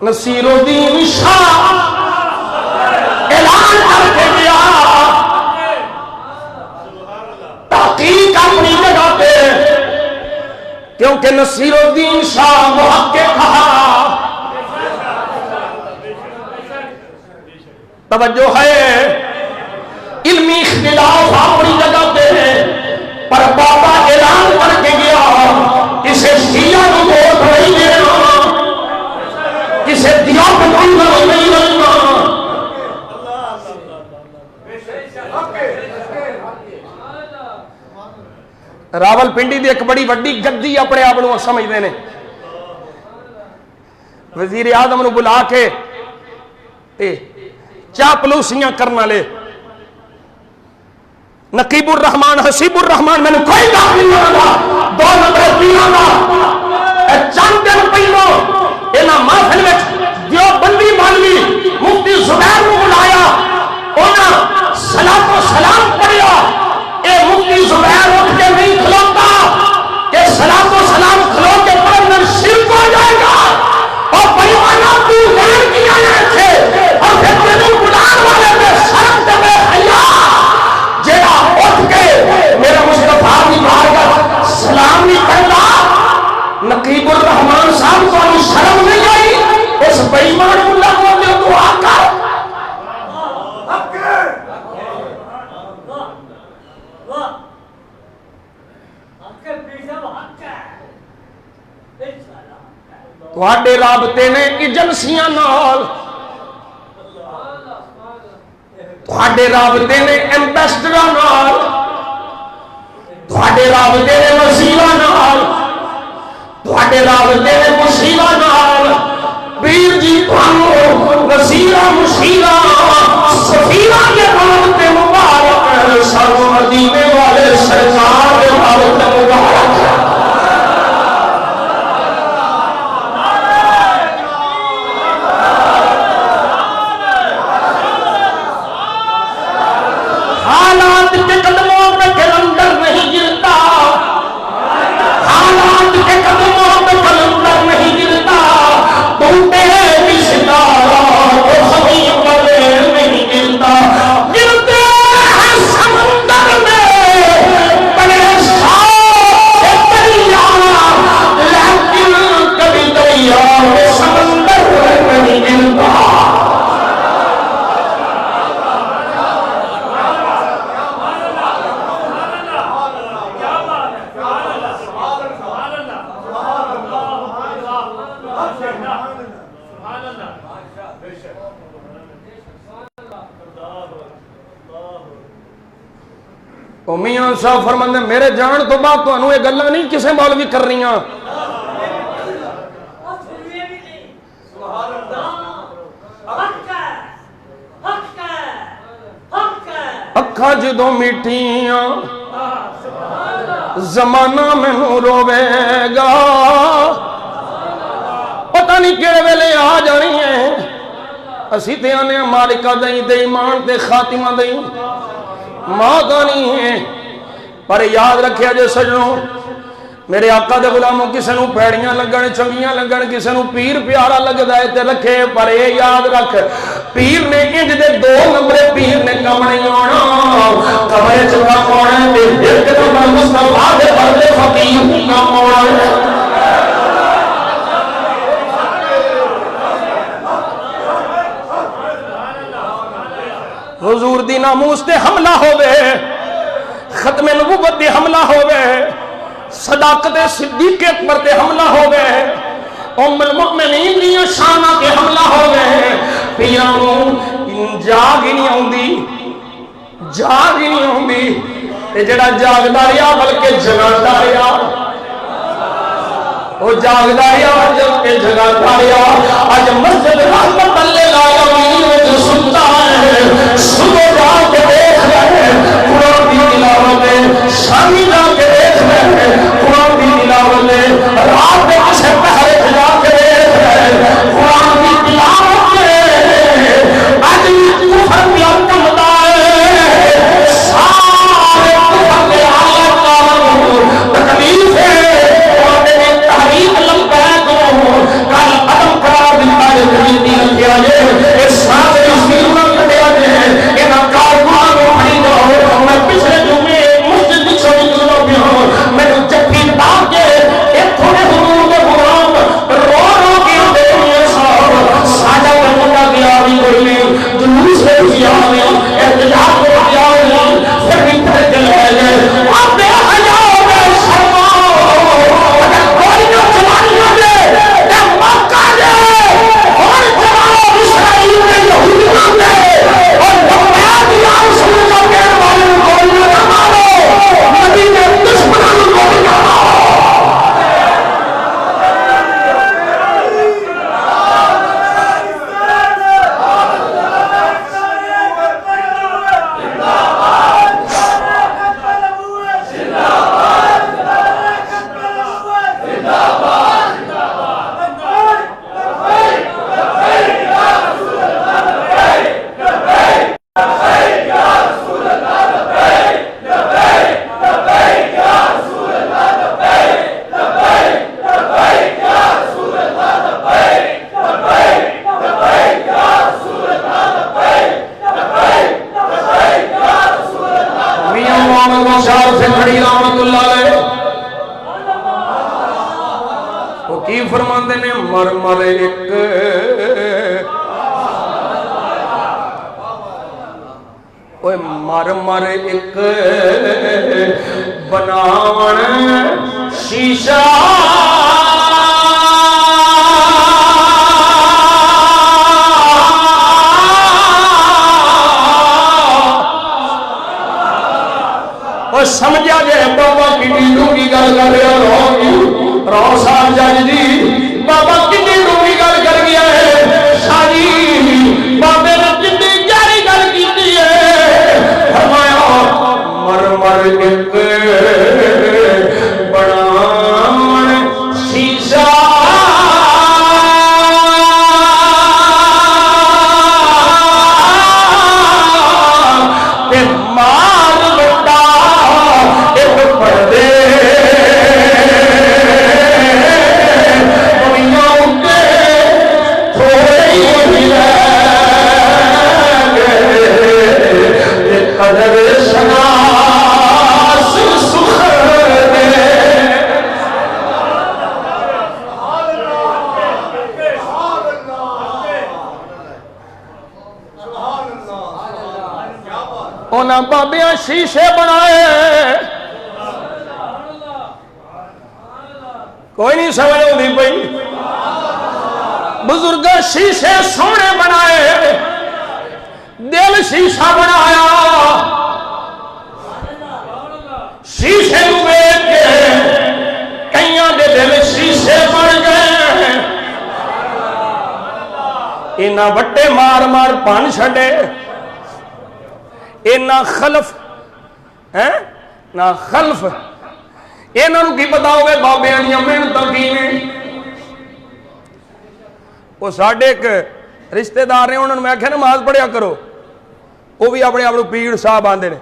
S1: نصیر الدین شاہ اعلان کر کے گیا تحقیق اپنی جگہ پہ کیونکہ نصیر الدین شاہ محقق کہا توجہ ہے علمی اختلاف اپنی جگہ پہ پر بابا اعلان کر کے گیا اسے شیعہ کو ووٹ نہیں دینا کسے دیا بندہ نہیں لگنا راول پنڈی دی ایک بڑی وڈی گدی اپنے آپ کو سمجھتے ہیں
S3: وزیر اعظم نو بلا کے چاپلوسیاں کرنا لے نقیب الرحمان حسیب الرحمان میں نے کوئی گا نہیں ہوگا 2 نمبر پیاں گا چند دن پہلو اینا محفل میں دیوبندی مولوی مفتی زبیر کو بلایا اونا صلاۃ و سلام پڑھیا اے مفتی زبیر اٹھ کے نہیں کھلوتا کہ صلاۃ و سلام کھلو کے پڑھنا شرک ہو جائے گا اور بےمانہ تو لین کی آئے تھے اور پھر تینوں بلان والے میں شرم دے میں حیا جیڑا اٹھ کے میرا مصطفیٰ کی بارگاہ سلام نہیں کرنا نقیب الرحمان صاحب کو شرم نہیں آئی اس بےمان اللہ کو دے دعا کر تواڈے رابطے نے ایجنسیاں نال تواڈے رابطے نے ایمبیسڈراں نال تواڈے رابطے نے وزیراں نال تواڈے رابطے نے مشیراں نال پیر جی تانوں وزیراں مشیراں سفیراں دے رابطے مبارک سر مدینے والے سرکار دے رابطے مبارک حالات کے قدموں پہ کلندر نہیں گرتا حالات کے قدموں پہ کلندر نہیں گرتا ٹوٹے بھی ستارہ تو زمین پر نہیں گرتا گرتے ہیں سمندر میں بڑے سارے دریا لیکن کبھی دریا میں سمندر نہیں گرتا میاں صاحب فرماندے میرے جان تو بعد تو انہوں یہ گلہ نہیں کسے مولوی کر رہی ہیں اکھا جدوں میٹھیاں زمانہ میں روے گا پتہ نہیں کیڑے ویلے آ جانی ہیں اسی تے آنے مالکہ دیں دے ایمان تے خاتمہ دیں موت آنی ہے پر یاد رکھیا جے سجنوں میرے آقا دے غلاموں کسے نو پیڑیاں لگن چنگیاں لگن کسے نو پیر پیارا لگدا ہے تے رکھے پر اے یاد رکھ پیر نے انج دے 2 نمبر پیر نے کم نہیں آنا کمرے چ کم آنا تے ایک نمبر مصطفیٰ دے پردے فقیر کم آنا حضور دی ناموس تے حملہ ہوئے ختم نبوت تے حملہ ہوئے صداقت صدیق اکبر تے حملہ ہوئے ام المؤمنین دی شانہ تے حملہ ہوئے پیرانوں جاگ ہی نہیں ہوندی تے جڑا جاگدا رہیا بلکہ جگاتا رہیا وہ جاگدا رہیا بلکہ جگاتا رہیا اج مسجد رحمت للعالمین وچ سنتا ہے صبح جا کے دیکھ رہے ہیں قرآن کی تلاوت ہے شامی جا کے دیکھ رہے ہیں قرآن کی تلاوت ہے رات میں کسے پہرے جا کے دیکھ رہے ہیں قرآن کی تلاوت ہے آج کفر کی حکمت آئے سارے کفر کے حالت کا تکلیف ہے قرآن نے تحریک لمبا ہے تو کل عدم قرار دیتا ہے تحریک دی لگیا ہے اس سارے اس کی انہوں نے انہاں کارکن شاہ سے کھڑی رحمت اللہ علیہ وہ کی فرماندے نے مر مر ایک اوے مر مر ایک بناون شیشہ اور سمجھا جائے بابا کتنی ڈونگی گل کر رہا رو صاحب جج جی بابا کتنی ڈونگی گل کر گیا ہے شاہی بابے نے کتنی گہری گل کی ہے فرمایا مر مر ایک بناون شیشہ بابیاں شیشے بنائے کوئی نہیں سمجھ ہوتی پئی بزرگ شیشے سونے بنائے دل شیشہ بنایا شیشے ویکھ کے کئیاں دے دل شیشے بن گئے انہاں وٹے مار مار پن چھڈے اے نہ خلف ہے نہ خلف انہوں کی پتا ہوئے بابیاں دیا محنتاں کی نے وہ ساڈے ایک رشتے دار نے انہوں نے میں کہا نماز پڑھیا کرو وہ بھی اپنے آپ پیر صاحب آندے نے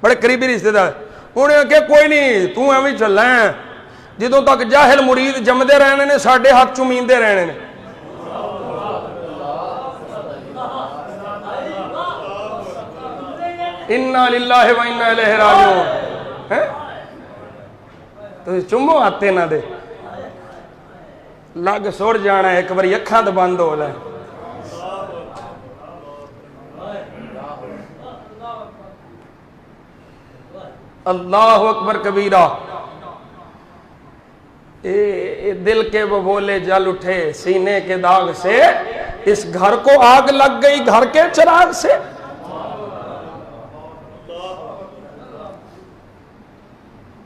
S3: بڑے قریبی رشتے دار انہوں نے کہا کوئی نہیں تو ایویں چلنا ہے جدوں تک جاہل مرید جمدے رہنے نے ساڈے ہاتھ چومیندے رہنے نے اِنَّا لِلَّهِ وَإِنَّا إِلَيْهِ رَاجِعُونَ تو چمو آتے نہ دے لگ سوڑ جانا ہے ایک باری اکھاں تو بند ہو لائے اللہ اکبر کبیرہ اے دل کے وہ بولے جل اٹھے سینے کے داغ سے اس گھر کو آگ لگ گئی گھر کے چراغ سے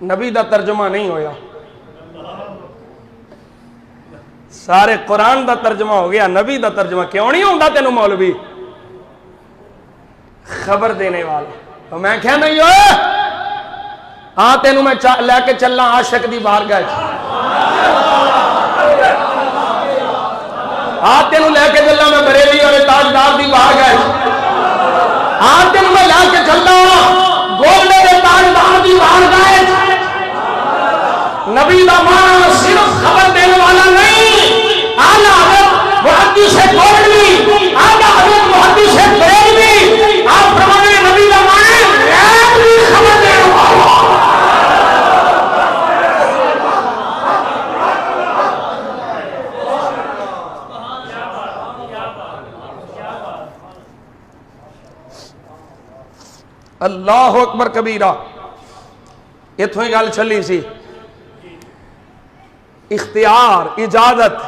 S3: نبی دا ترجمہ نہیں ہویا سارے قرآن دا ترجمہ ہو گیا نبی دا ترجمہ کیوں نہیں ہوندہ تینوں مولوی خبر دینے والا تو میں کہہ نہیں ہوئے ہاں تینوں میں لے کے چلنا عاشق دی بارگاہ ہاں تینوں لے کے چلنا میں بریلی اور تاجدار دی بارگاہ ہاں تینوں میں لے کے چلنا گولڈے دے تاجدار دی بارگاہ نبی دا مانا صرف خبر دینے والا نہیں آلہ حضرت محدث گولڈی آلہ حضرت محدث بریلوی آپ فرمانے نبی دا مانا غیب بھی خبر دینے والا اللہ اکبر کبیرہ اتھویں گل چلی سی اختیار اجازت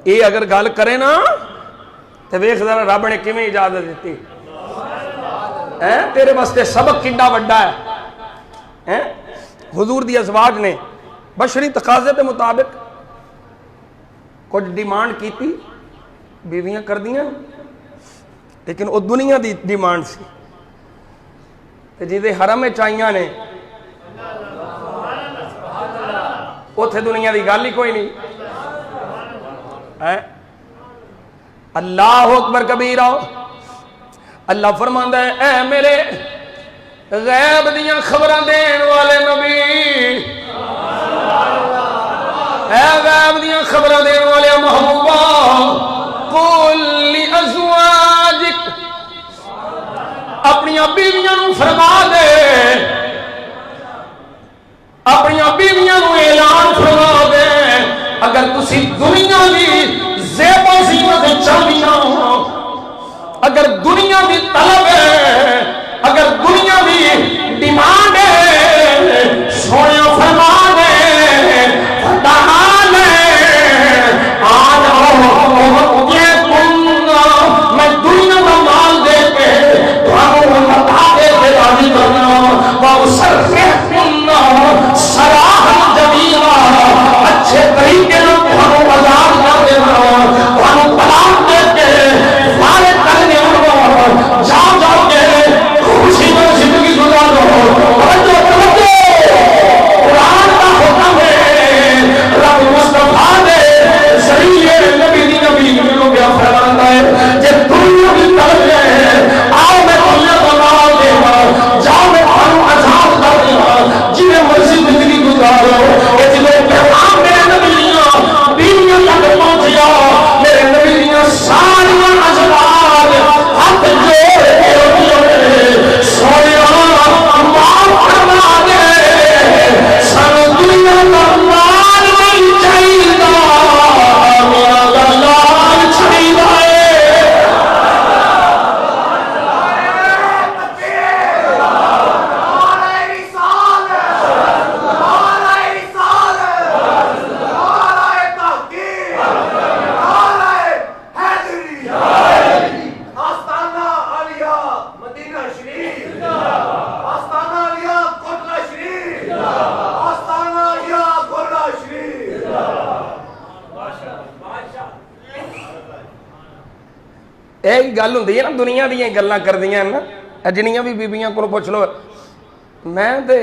S3: یہ اگر گل کرے نا تو ویکھ ذرا رب نے کیویں اجازت دیتی تیرے واسطے سبق کڈا وڈا ہے حضور دی ازواج نے بشری تقاضے کے مطابق کچھ ڈیمانڈ کیتی بیویاں کر دیاں لیکن وہ دنیا دی ڈیمانڈ سی جیدے حرم چاہیاں نے اتھے دنیا دی گل ہی کوئی نہیں اللہ اکبر کبیرہ اللہ فرماندا ہے اے میرے غیب دیاں خبراں دین والے نبی اے غیب دیاں خبراں دین والے محبوبہ قل لازواجک اپنی بیویاں نو فرما دے، اپنی بیویاں نو اعلان فرما دے، اگر تسی دنیا دی زیب و زینت چاہیے ہو، اگر دنیا دی طلب ہے، اگر دنیا دی ڈیمانڈ ہے، سونے فرما دے فتحان آج یہ کنگا میں دنیا کا مال دے کے تمہوں بتا دے کے راضی کرنا وَأُسَرِّحْ كُنَّا سَرَاحًا جَمِيلًا، اچھے طریقے میں تمہوں آزاد کر دینا، تمہوں طلاق دے کے فارغ کر دینا، جاؤ جاؤ کے خوشی میں زندگی گزارو۔ قرآن کا حکم ہے، رب مصطفیٰ نے ذریعے نبی دی نبی کو کیا فرماتا ہے، جب دنیا کی طرف ہے آؤ میں دنیا کا مال دے گا، جاؤ میں تمہوں آزاد کر دے گا، جنہیں مرضی زندگی گزارو۔ یہ جنہیں پیغام میرے نبیوں بیویوں تک پہنچیا، میرے نبیوں ساری ازواج ہاتھ جوڑ کے ہوئے سونے معاف فرما دے، سن دنیا کا مال نہیں چاہیے، میرا لال چاہیے۔ ایک گل ہوندی ہے نا، دنیا دیا گلاں کردیاں نا، جنیاں بھی بیبیاں کو پوچھ لو، میں تے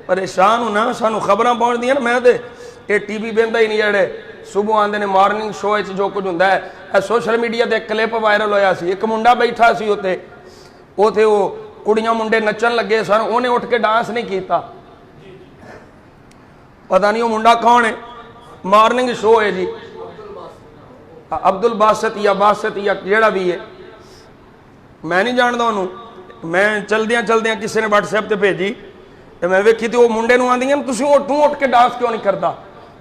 S3: پریشان ہوں نا، سانو خبراں پہنچ دیاں نا، میں تے یہ ٹی وی بہندا ہی نہیں، جڑے صبح آندے نے مارننگ شو وچ جو کچھ ہوندا ہے، سوشل میڈیا تے ایک کلپ وائرل ہویا سی، ایک منڈا بیٹھا سی اوتے وہ کڑیاں منڈے نچن لگے سن، انہیں اٹھ کے ڈانس نہیں کیتا، پتہ نہیں وہ منڈا کون ہے، مارننگ شو ہے جی، عبد الباسط یا باسط یا جیڑا بھی ہے، میں نہیں جاندا انہوں، میں چلدیاں کسی نے واٹس ایپ تے بھیجی تے میں ویکھی تے وہ منڈے نو آندیاں تسی اٹھ کے ڈانس کیوں نہیں کردا،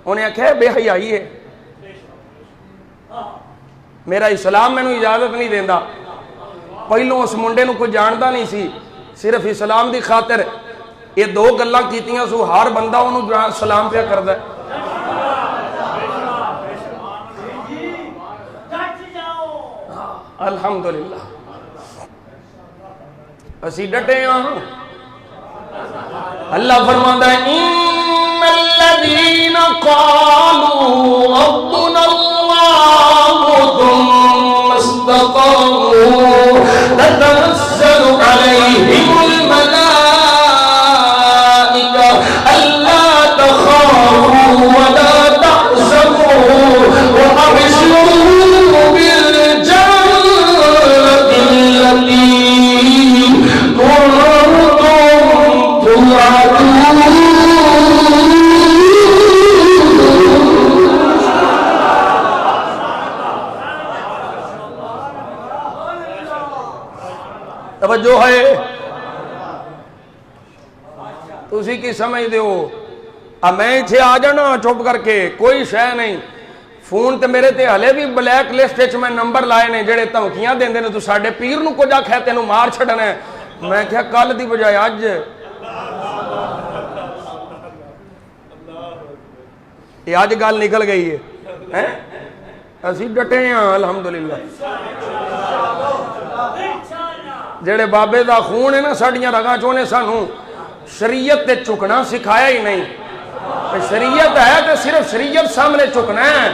S3: انہیں آکھیا بے حیائی ہے، میرا اسلام مینوں اجازت نہیں دیندا، پہلوں اس منڈے نو کوئی جاندا نہیں سی، صرف اسلام دی خاطر یہ دو گلاں کیتیاں سو، ہر بندہ انہوں سلام پہ کردا ہے۔ الحمدللہ اسی ڈٹے ہیں، اللہ فرماتا ہے ان الذین قالوا ربنا اللہ ثم استقاموا تتنزل علیہم الملائکہ الا تخافوا ولا تحزنوا وابشروا بالجنة توجہ ہے، تسی کی سمجھ دے ہو، اب میں اتھے آ جانا چپ کر کے کوئی شے نہیں، فون تے میرے تے ہلے بھی بلیک لسٹ وچ میں نمبر لائے نے جڑے دھمکیاں دیندے نے تو ساڈے پیر نو کچھ آکھیا تینوں مار چھڈنا ہے، میں کہیا کل دی بجائے اج، یہ اج گل نکل گئی ہے، اسی ڈٹے ہیں الحمدللہ، جڑے بابے دا خون ہے نا ساڈیاں رگاں چونے سانو شریعت تے چکنا سکھایا ہی نہیں، شریعت ہے تو صرف شریعت سامنے چکنا ہے،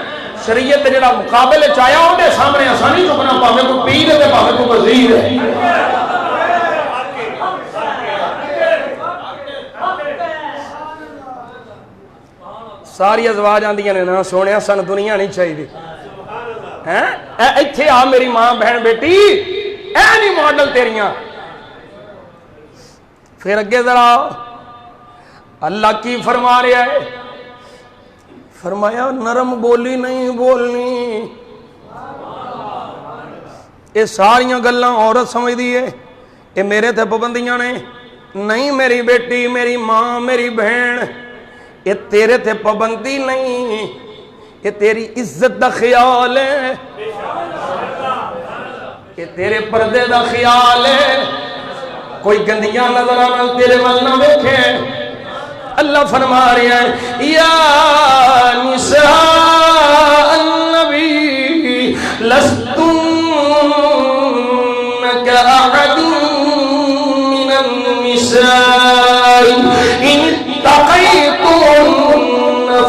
S3: شریعت جڑا مقابلے چاہیا ہو دے سامنے آسانی چکنا، پاوے کو پیر ہے پاوے کو وزیر ہے۔ ساری ازواج آندیاں نے نا سونے سن دنیا نہیں چاہیے، ایتھے آ میری ماں بہن بیٹی اے نہیں ماڈل تیریاں، پھر اگے ذرا اللہ کی فرما رہا ہے، فرمایا نرم بولی نہیں بولنی، یہ ساریاں گلاں عورت سمجھ دی ہے،
S1: یہ میرے تے پابندیاں نے نہیں، میری بیٹی، میری ماں، میری بہن، یہ تیرے تے پابندی نہیں، یہ تیری عزت دا خیال ہے، یہ تیرے پردے دا خیال ہے، کوئی گندیاں نظراں نال تیرے ول نہ ویکھے۔ اللہ فرما رہا ہے یا نساء النبی لستن کأحد من النساء ان اتقیتن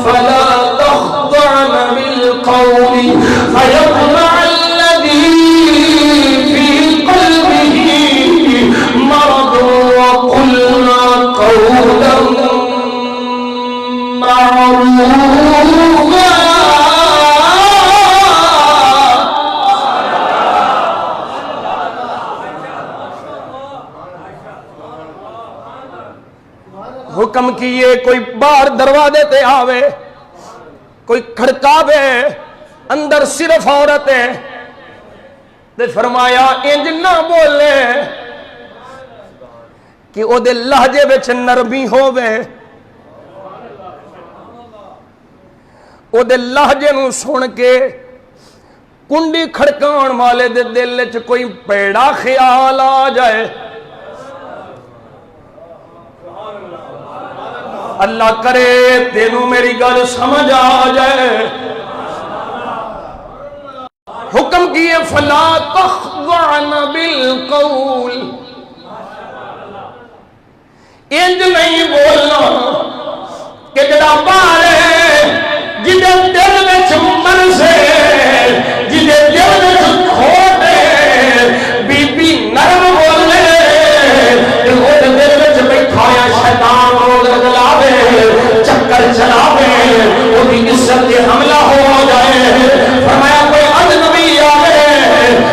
S1: فلا تخضعن بالقول فيطمع الذي في قلبه مرض وقلنا قولا حکم کیے کوئی باہر دروازے تے آوے، کوئی کھڑکاوے، اندر صرف عورت ہے تے فرمایا انج نہ بولے کہ او دے لہجے وچ نرمی ہووے، او دے لہجے نو سن کے کنڈی کھڑکان والے دے دل وچ کوئی پیڑا خیال آ جائے۔ اللہ کرے تینوں میری گل سمجھ آ جائے۔ حکم کیے فلا تخضعن بالقول، انج نہیں بولنا کہ جڑا باہر ہے جدے دل وچ مرضے، جدے دل وچ کھوٹ ہے، بی بی نرم بولے تے او دل وچ بیٹھا ہے شیطان روز گلاوے، چکر چلاوے، او دی عزت تے حملہ ہو جائے۔ فرمایا کوئی اجنبی آوے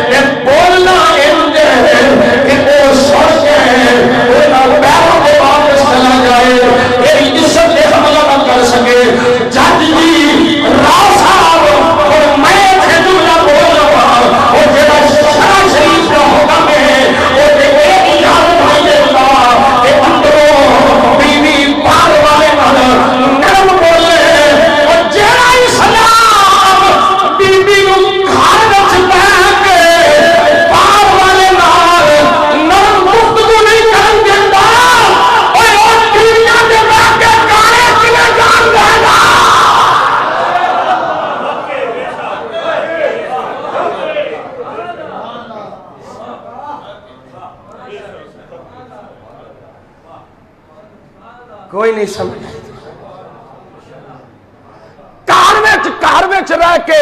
S1: تے بولنا انج کہ او سن کے او نہ پیروں کے واپس چلا جائے، تیری عزت تے حملہ نہ کر سکے۔ جج جی راہ صاحب اور میں تے جملہ بول رہا ہوں، او جڑا شرع شریف کا حکم ہے او تے ایک اجازت نہیں دیتا کہ اندروں بیوی باہر والے نال نرم بولے، اور جڑا اسلام بیوی نو گھر وچ بیٹھ کے باہر والے نال نرم گفتگو نہیں کرن دیندا، اوے او بیویاں دے بیٹھ کے گانے کنے گان دے گا۔ کوئی نہیں سمجھ گھر وچ رہ کے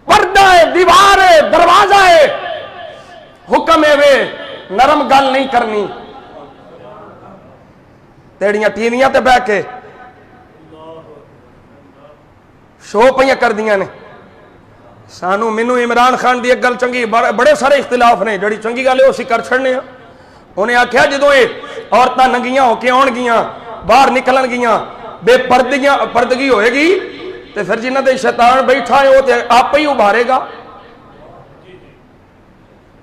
S1: پردہ ہے، دیوار ہے، دروازہ ہے، حکم ہے وے نرم گل نہیں کرنی، تیڑیاں ٹیویاں تے بہ کے شو پہ کر دیاں نے۔ سانو مینو عمران خان دی ایک گل چنگی، بڑے سارے اختلاف نے، جڑی چنگی گل ہے اسی کر چھڑنے ہیں۔ انہیں آکھیا جدوں یہ عورتاں ننگیاں ہو کے آن گیاں، باہر نکلن گیاں، بے پردگی ہوئے گی تے پھر جنہ دے شیطان بیٹھا ہے وہ تے آپ ہی ابھارے گا،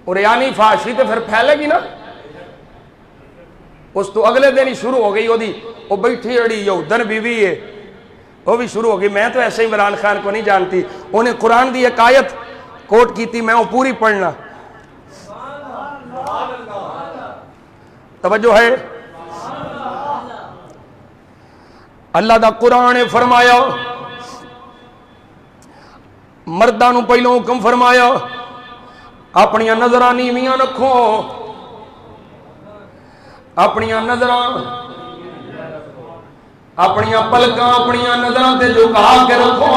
S1: اور یعنی فحاشی تے پھر پھیلے گی نا۔ اس تو اگلے دن ہی شروع ہو گئی وہ بیٹھی جڑی یہودن بیوی ہے وہ بھی شروع ہو گئی۔ میں تو ایسے عمران خان کو نہیں جانتی، انہیں قرآن دی ایک آیت کوٹ کی تھی، میں وہ پوری پڑھنا، توجہ ہے۔ اللہ دا قرآن فرمایا، مرداں نو پہلوں حکم فرمایا اپنی نظراں نیویاں رکھو، اپنی نظراں، اپنی پلکاں، اپنی نظراں تے جھکا کے رکھو۔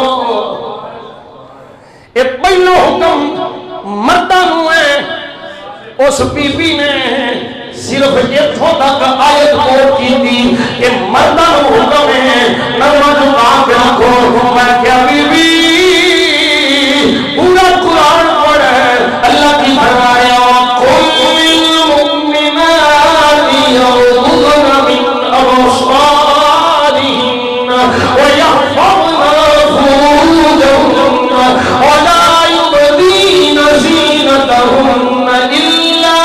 S1: یہ پہلو حکم مرداں نو ہے۔ اس بی بی نے صرف اتھوں تک آیت کوٹ کی تھی کہ مرداں نو حکم ہے نظراں جھکا کے رکھو۔ میں کیا بی بی پورا قرآن پڑھ ہے، اللہ کی فرمایا قل للمؤمنات یغضضن من ابصارهن ويحفظن فروجهن ولا يبدين زينتهن إلا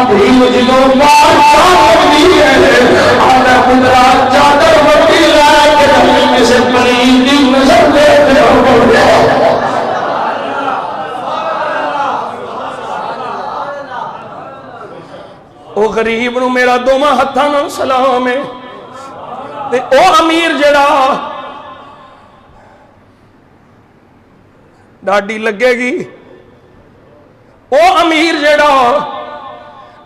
S3: دھی جدوں بادشاہ دی ہے آدھا پترا چادر وڈی لے کے کسی پلیت دی نظر دے او غریب نو میرا دوواں ہتھاں نال سلام ہے تے او امیر جڑا ڈاڈی لگے گی او امیر جڑا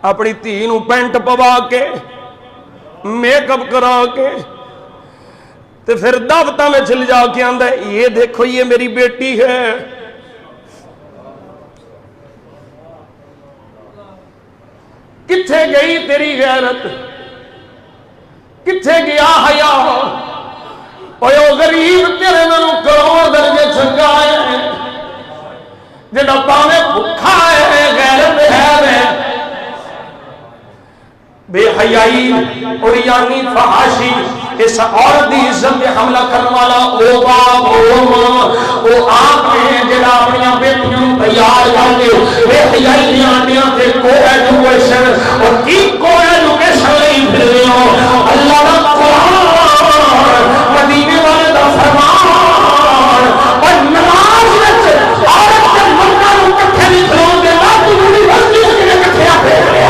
S3: اپنی دھی نو پینٹ پوا کے میک اپ کرا کے تے پھر دعوتاں میں چل جا کے آندا ہے یہ دیکھو یہ میری بیٹی ہے. کتھے گئی تیری غیرت کتھے گیا حیا اوے او غریب تیرے نالوں کروڑ درجے چنگا ہے جڑا پاویں بھکھا ہے غیرت ہے بے حیائی اور یعنی فحاشی اس عورت دی عزت پہ حملہ کرنے والا او باپ او ماں او آپ ہیں جڑا اپنی بیٹیوں تیار کر کے بے حیائی دی آنٹیاں تے کو ایجوکیشن اور کی کو ایجوکیشن نہیں پھر رہے ہو. اللہ کا قرآن مدینے والے دا فرمان اور نماز وچ عورت تے مرداں نوں کٹھے نہیں کھلون دے نا تو یونیورسٹی کے کٹھے آ پھر رہے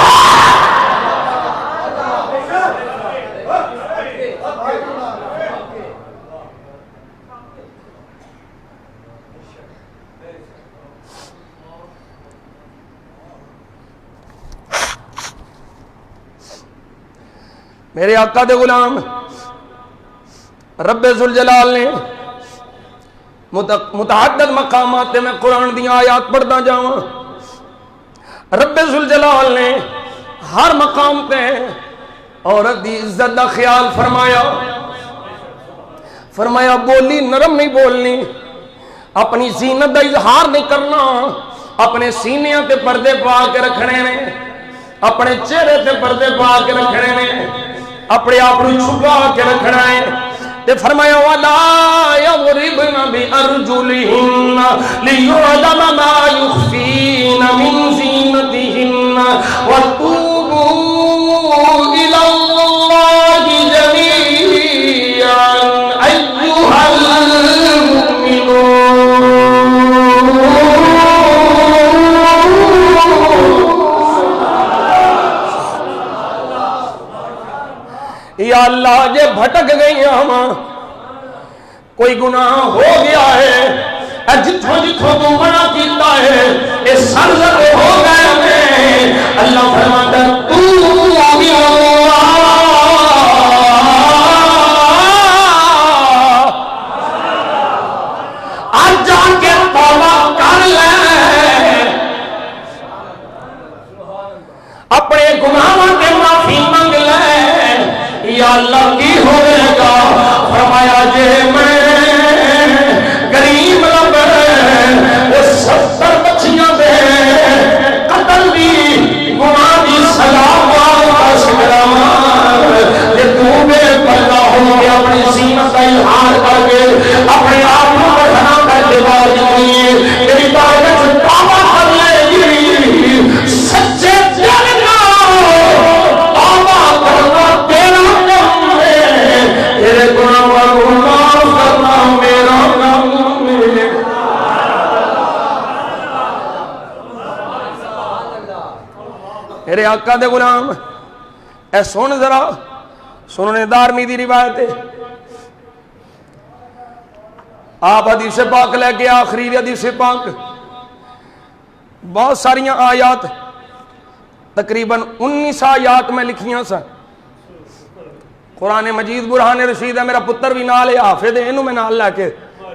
S3: میرے آقا دے غلام رب ذوالجلال نے متعدد مقامات میں قرآن دی آیات پڑھتا جاواں. رب ذوالجلال نے ہر مقام تے عورت دی عزت دا خیال فرمایا بولی نرم نہیں بولنی اپنی زینت دا اظہار نہیں کرنا اپنے سینیاں تے پردے پا کے رکھنے نے اپنے چہرے تے پردے پا کے رکھنے نے اپنے آپ کو چھپا کے رکھنا ہے. تے فرمایا وَلَا يَضْرِبْنَ بِأَرْجُلِهِنَّ لِيُعْلَمَ مَا يُخْفِينَ مِنْ زِينَتِهِنَّ وَتُوبُوا إِلَى اللَّهِ جَمِيعًا أَيُّهَا الْمُؤْمِنُونَ. یا اللہ جے بھٹک گئی ہم کوئی گناہ ہو گیا ہے جتھوں جتھوں تو منع کیتا ہے اے سرزد ہو گئے ہیں اللہ فرماتا آج جا کے توبہ کر لے اپنے گناہوں کے معافی مانگ لے. یا اللہ کی ہوئے گا فرمایا جے میں غریب لب وہ 70 بچیاں دے قتل بھی گناہ دی سزا کا شکراں جے تو بے پردہ ہو کے اپنی زینت کا اظہار کر کے اپنے آپ کو بڑھنا کر کے بات نہیں تیری طاقت توبہ کر لے گی سچے دل تیرے گناہوں کو معاف کرنا میرا کام ہے. میرے آقا دے غلام اے سن ذرا سننے دارمی دی روایت ہے آپ حدیث پاک لے کے آخری حدیث پاک بہت ساریاں آیات تقریباً 19 آیات میں لکھیاں سن. قرآن مجید برہان رشید ہے میرا پتر بھی نال ہے حافظ ہے انہوں میں نال لے کے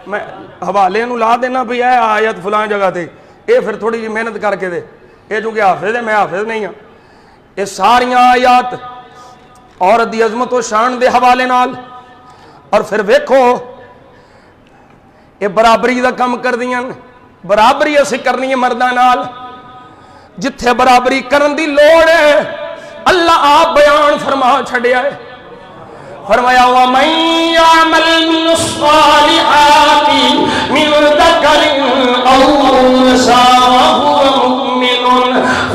S3: میں حوالے انہوں لا دینا بھی اے آیت فلان جگہ تے اے پھر تھوڑی جی محنت کر کے دے اے چونکہ حافظ ہے میں حافظ نہیں ہوں. اے ساریاں آیات عورت دی عظمت و شان دے حوالے نال اور پھر ویکھو اے برابری دا کم کر دیاں برابری اسی کرنی ہے مرداں نال جتھے برابری کرن دی لوڑ ہے اللہ آپ بیان فرما چھڑیا ہے. فرمایا وَمَن يَعْمَلْ مِنَ الصَّالِحَاتِ مِنْ ذَكَرٍ أَوْ أُنثَىٰ وَهُوَ مُؤْمِنٌ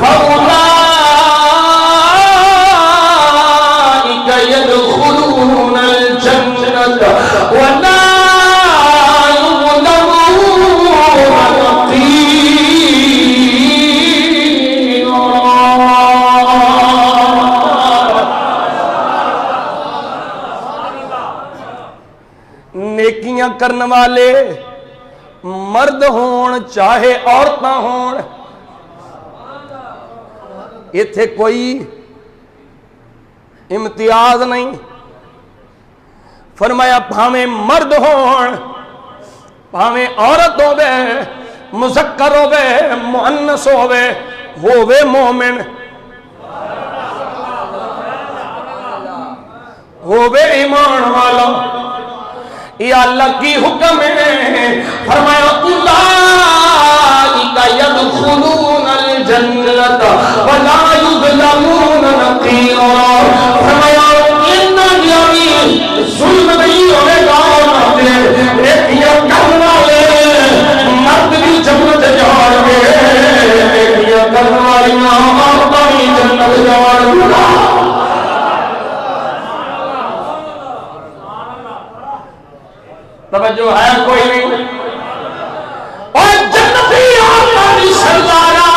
S3: فَأُولَٰئِكَ
S1: کرنے والے مرد ہون چاہے عورتاں ہون، ایتھے کوئی امتیاز نہیں۔ فرمایا بھاویں مرد ہون بھاویں عورت ہووے، مذکر ہووے مؤنث ہووے مومن ہووے ایمان والا، یہ اللہ کی حکم ہے۔ فرمایا اولئک یدخلون الجنۃ ولا یظلمون نقیرا، فرمایا ظلم نہیں ہوئے گا، نیکیاں کرنے والے مرد بھی جنت جان گے، نیکیاں کرنے والی عورتیں بھی جنت جان گے۔ توجہ ہے کوئی نہیں؟ اور جنتی عورتیں بھی سردارا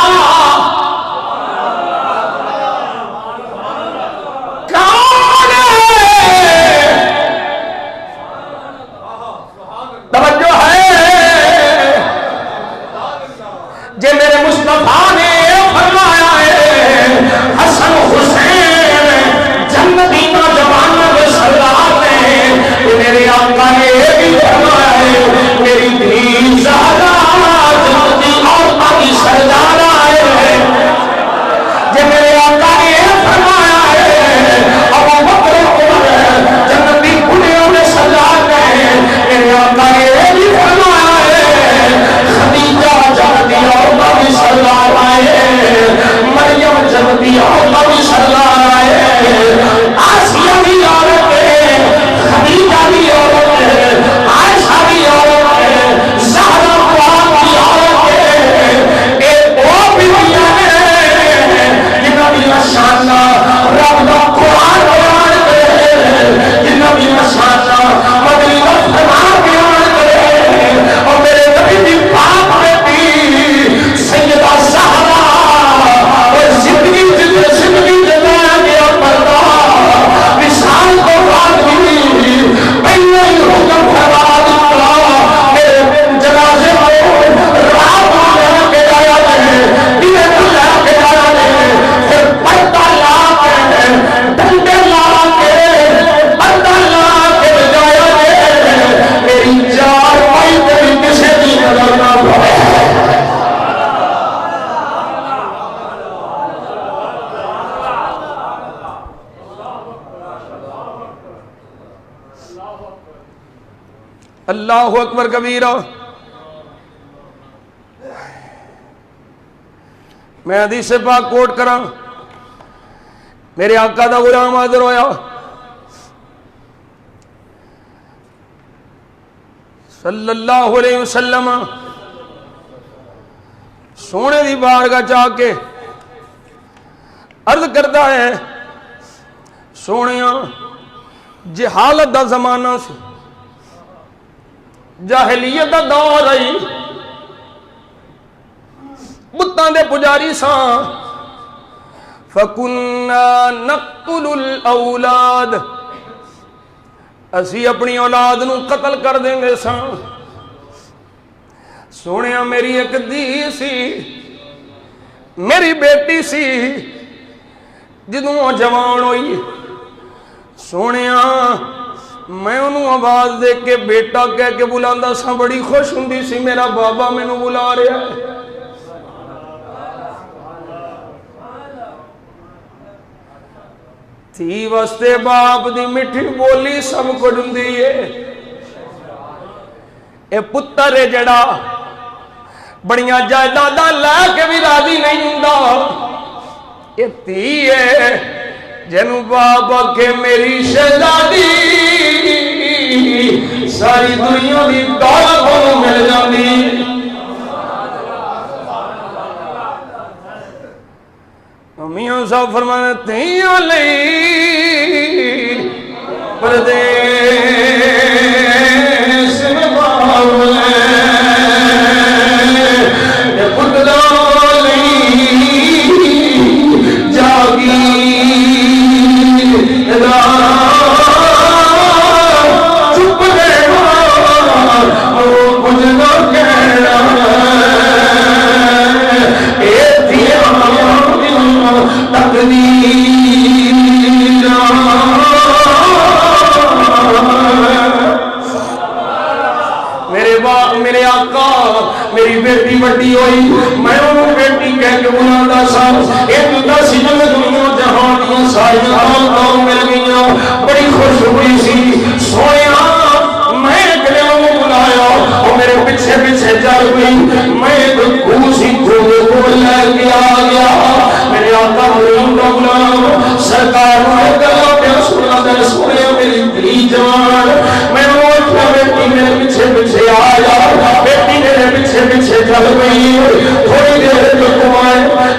S1: اللہ اکبر کبیرہ۔ میں حدیث پاک کوٹ کراں، میرے آقا دا غلام حاضر ہویا صلی اللہ علیہ وسلم، سونے دی بارگاہ جا کے عرض کرتا ہے سونیاں جہالت دا زمانہ سی، جاہلیت دا دور آئی، بتاں دے پجاری ساں، فَكُنَّا نَقْتُلُ الْأَوْلَادِ، اسی اپنی اولاد نو قتل کر دیں گے ساں۔ سونیا میری ایک دھی سی، میری بیٹی سی، جدوں وہ جوان ہوئی، سونیا میں انہوں آواز دے کے بیٹا کہہ کے بلاندہ سا، بڑی خوش ہوندی سی میرا بابا میں نو بلا رہا ہے۔ تھی واسطے باپ دی مٹھی بولی سب کو ڈندی ہے، اے پتر ہے جڑا بڑیاں جائیداداں لے کے بھی راضی نہیں ہوندا، اے تھی ہے جنوں باپ کے میری شہزادی ساری دنیا دی دولت ہوں مل جاندی۔ میاں صاحب فرماتے ہیں لئی پردیس میں باولے پتلا لئی جاگی چپ رہنا
S3: مدینہ میرے آقا میری بیٹی بڑی ہوئی میں انہوں بیٹی کہہ کے بلاتا سا ایک دس جن دنیا جہان کی ساری آنکھوں مل گئیاں بڑی خوش ہوئی سی سویا میں اکلے انہوں بلایا وہ میرے پیچھے پیچھے چل گئی میں ایک خوشی کھوڑے کو لے کے آ گیا میرے آقا مریم کا غلام سرکار میں گلا پہ سنا دے سونے میری دلی جان میں وہ بیٹی میرے پیچھے پیچھے آیا بیٹی میرے پیچھے پیچھے چل گئی تھوڑی دیر تک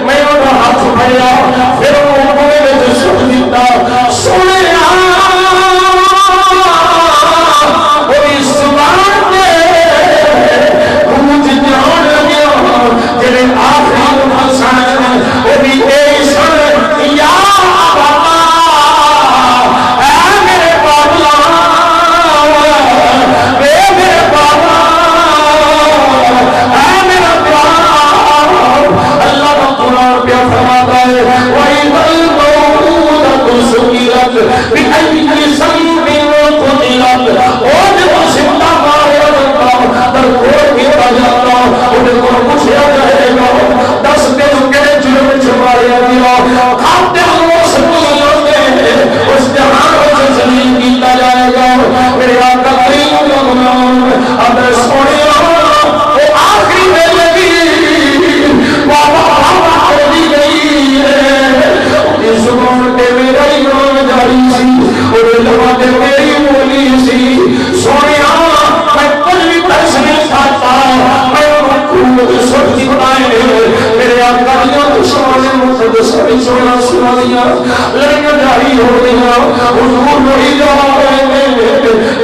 S3: میں انہوں ہاتھ پڑیا پھر انہوں نے سن دیتا سونے اس زبان دے کچھ جان لگیا جنہیں آخری حسن وہ بھی ایسا یا بابا اے میرے بابا میرے بابا اے میرا پیار اللہ کا قرآن پہ فرماتا ہے وَإِذَا الْمَوْءُودَةُ سُئِلَتْ بِأَيِّ ذَنبٍ قُتِلَتْ اور جب زندہ مارا جاتا در کھول کیا جاتا ان کو پوچھا جائے گا 10 دن کے جرم چھپایا گیا کھاتے ہو سکتی ہوتے اس جہاں کو ذلیل کیا جائے گا میرے آقا کریم کا غلام اندر سونے وہ آخری میں لگی بابا بابا ہوئی گئی ہے اس زبان پہ میرا ایمان جاری سی اور لبا پہ میری مولی سی سونے میں کچھ بھی پیس نہیں کھاتا میں خود سوچی بنائے میرے آقا دیا دشمن مقدس بھی سونا سنا دیا لڑکیاں جاری ہو دیا حضور وہی جا رہے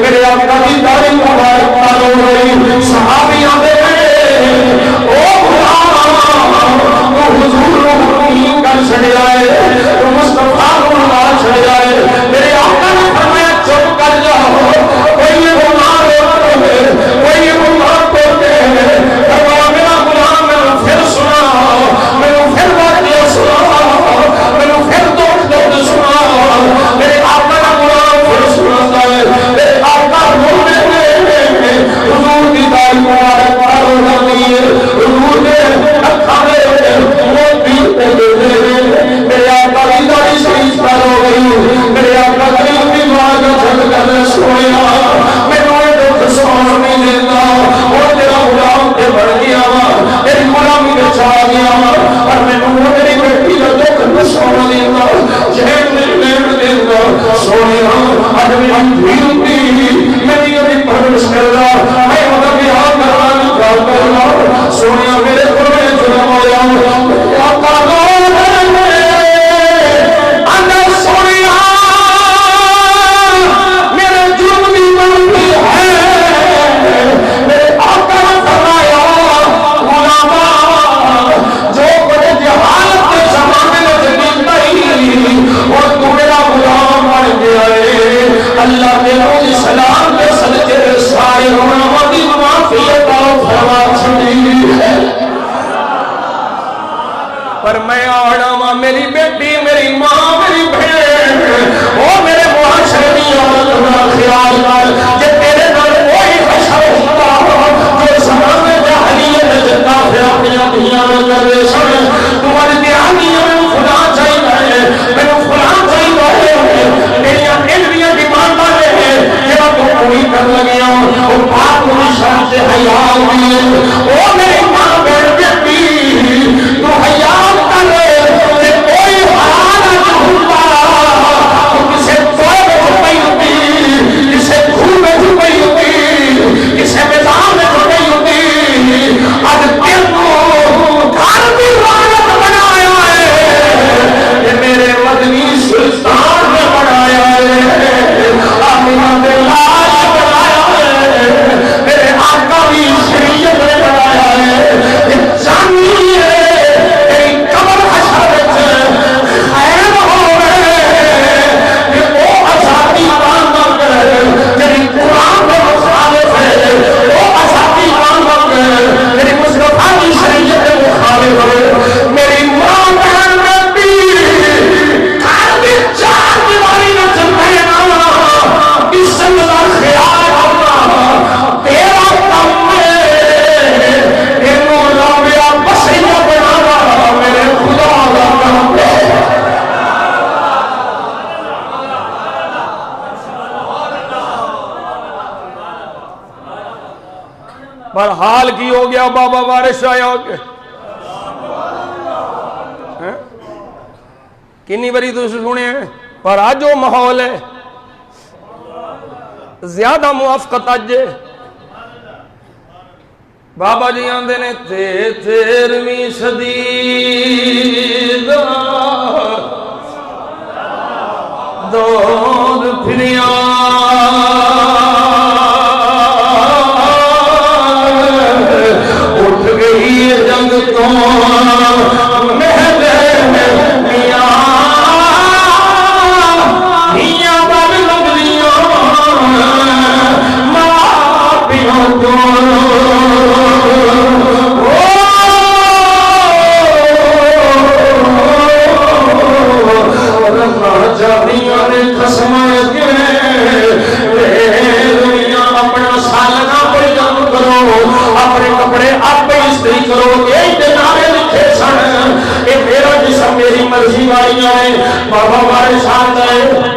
S3: میرے آقا کی تعلیم مبارک ہو رہی صحابی آدھے او وہ حضور روحانی کر چھڑ جائے وہ مصطفیٰ روحان چھڑ جائے میرے آقا نے فرمایا چپ کر جاؤ کوئی یہ بیمار ہوتے ہیں کوئی یہ بیمار ہوتے ہیں فرمایا میرا غلام میں نے پھر سنا میں نے پھر واقعہ سنا میں نے پھر درد سنا میرے آقا کا غلام پھر سناتا ہے میرے آقا رونے میں حضور کی تعلیم مبارک پار ہو جاتی ہے حضور نے رکھا ہے موتی میرے آقا کی داری شریف پر ہو گئی میرے آقا کریم کی ماں کا جھل کر سویا میں نے دکھ سوان نہیں دیتا اور تیرا غلام تے بڑھ گیا تیری غلامی میں چاہ گیا اور میں نے میری بیٹی کا دکھ سوان دیتا جہن میری لیٹ دیتا سویا آج میری دھیل دی میری ابھی پرورش کر رہا میں مطلب یہاں کروانا کر رہا سویا میرے قرآن جنم آیا آقا اندر سویا میرے جرم بھی بنتی ہے میرے آقا نے فرمایا غلاما جو بڑے جہالت کے زمانے میں زمین نہیں اور تو میرا غلام بن گیا ہے اللہ کے روز سلام کے صدقے سارے غلاموں کی معافی عطا فرما چھڑی ہے پر میں آڑا میری بیٹی میری ماں میری بہن وہ میرے معاشرے کی عورت کا خیال کر کہ تیرے نال کوئی حشر ہوتا جو زمانے جاہلیت میں جتا پھر اپنی دنیا میں کر رہے سن تمہاری دیہانی میں خدا چاہیے میں خدا چاہیے میری علمیہ ڈیمانڈ ہے جب تو پوری کر لگیا وہ پاک ہوئی شان سے حیا ہوئی وہ میری ماں بہن بیٹی تو حیا کر کہ کوئی حرام نہ ہوتا کسے کوئی میں چھپائی ہوتی کسے کھول میں چھپائی ہوتی کسے میدان میں چھپائی ہوتی آج تیر کو گھر بھی رانا
S1: پر حال کی ہو گیا بابا وارث آیا ہو گیا کنی بری تو سنے ہیں پر آج وہ ماحول ہے زیادہ موافقت اجے بابا جی آندے نے تیرہویں صدی دا دور پھریا اٹھ گئی جنگ تو اپنے کپڑے آپ استری کرو یہ نعرے لکھے سن کہ میرا جسم میری مرضی والی ہے بابا وارث آندا ہے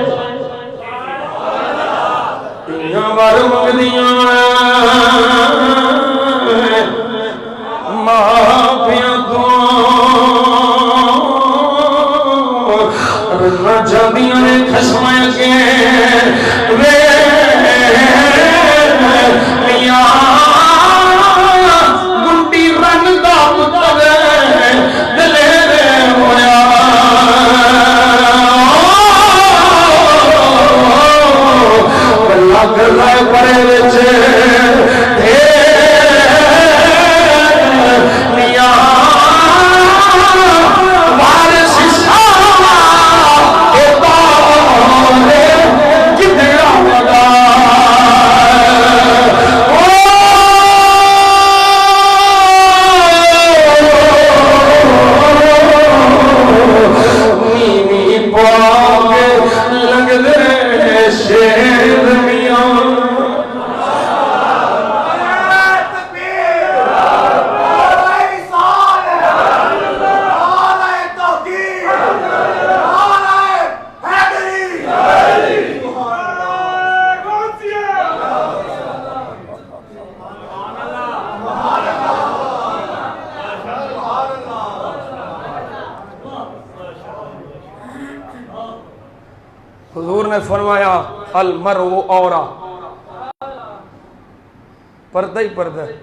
S1: دنیا بار منگدیاں معافیاں تو رنا جاندیاں نے خصماں کے حضور نے فرمایا المرء عورہ پردہ ہی پردہ ہے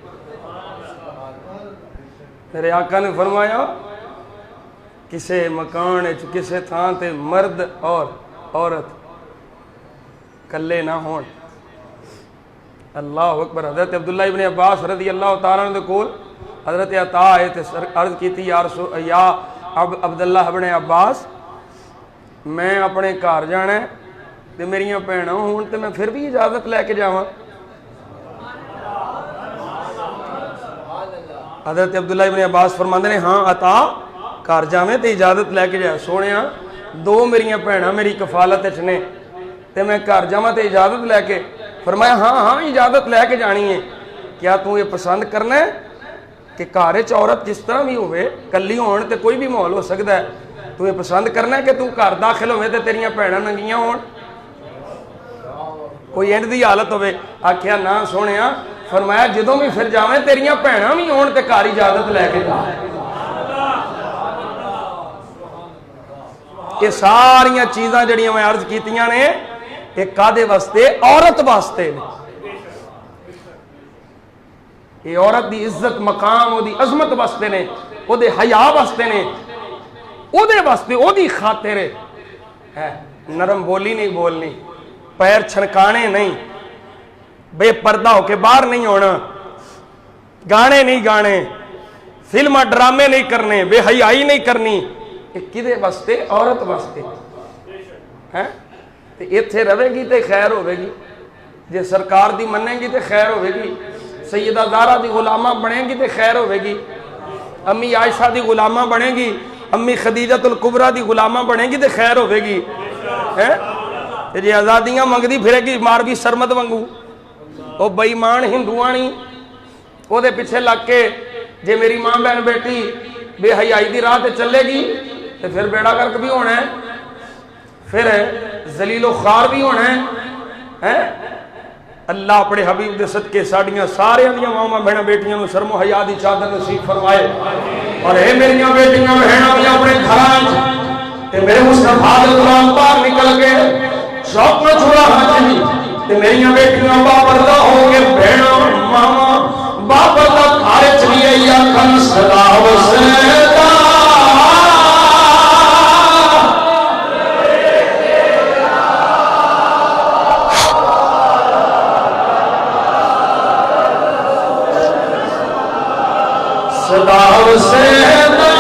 S1: میرے آقا نے فرمایا کسے مکان کسے تھان تے مرد اور عورت کلے نہ ہون اللہ اکبر حضرت عبداللہ ابن عباس رضی اللہ تعالیٰ عنہ کول حضرت عطا آئے تے عرض کی تھی یا عبداللہ ابن عباس میں اپنے گھر جانا ہے تے میریاں بھیناں ہون تے میں پھر بھی اجازت لے کے جاواں حضرت عبداللہ ابن عباس فرماندے نے ہاں عطا گھر جاویں تے اجازت لے کے جا سونیا دو میریاں بھیناں میری کفالت وچ نے تے میں گھر جاواں تے اجازت لے کے فرمایا ہاں ہاں اجازت لے کے جانی ہے کیا تو یہ پسند کرنا ہے کہ گھر وچ عورت جس طرح بھی ہوئے کلی ہون تے کوئی بھی ماحول ہو سکتا ہے تو یہ پسند کرنا ہے کہ تو گھر داخل ہوئے تے تیریاں بھیناں ننگیاں ہون کوئی اینڈ دی حالت ہوئے آکھیا نہ سونیا فرمایا جدوں بھی پھر جاویں تیریاں بھیناں بھی ہون تے گھر اجازت لے کے جا یہ ساریاں چیزاں جڑیاں میں عرض کیتیاں نے یہ کادے واسطے عورت واسطے نے یہ عورت دی عزت مقام او دی عظمت واسطے نے او دے حیا واسطے نے او دے واسطے او دی خاطر ہے نرم بولی نہیں بولنی پیر چھنکانے نہیں بے پردہ ہو کے باہر نہیں ہونا گانے نہیں گانے فلمہ ڈرامے نہیں کرنے بے حیائی نہیں کرنی یہ کدے واسطے عورت واسطے ہیں ایتھے رہے گی تے خیر ہوے گی جے سرکار دی مننے گی تے خیر ہوے گی سیدہ زہرا دی غلامہ بنے گی تے خیر ہوے گی امی عائشہ دی غلامہ بنے گی امی خدیجۃ الکبریٰ دی غلامہ بنے گی تے خیر ہوے گی جے آزادیاں منگدی پھرے گی ماروی سرمد وانگو او بے ایمان ہندوانی او دے پیچھے لگ کے جے میری ماں بہن بیٹی بے حیائی دی راہ تے چلے گی تے پھر بیڑا کرک بھی ہونا ہے پھر ذلیل و خوار بھی ہونا ہے اللہ اپنے حبیب دے صدقے ساڑیاں سارے اندیاں ماما بہنا بیٹیاں نو شرم و حیا دی چادر نصیب فرمائے اور اے میریاں بیٹیاں بہنا بھی اپنے گھراں تے میرے مصطفیٰ دے قرآن پاک نکل کے شوق میں چھوڑا حاجی تے میریاں بیٹیاں باپردہ ہو گے بہنا ماما باپردہ کھارے چلیے یا کن صدا و سیدہ صدا و سیدہ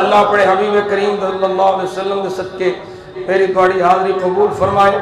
S1: اللہ اپنے حبیب کریم صلی اللہ علیہ وسلم کے صدقے میری تواڈی حاضری قبول فرمائے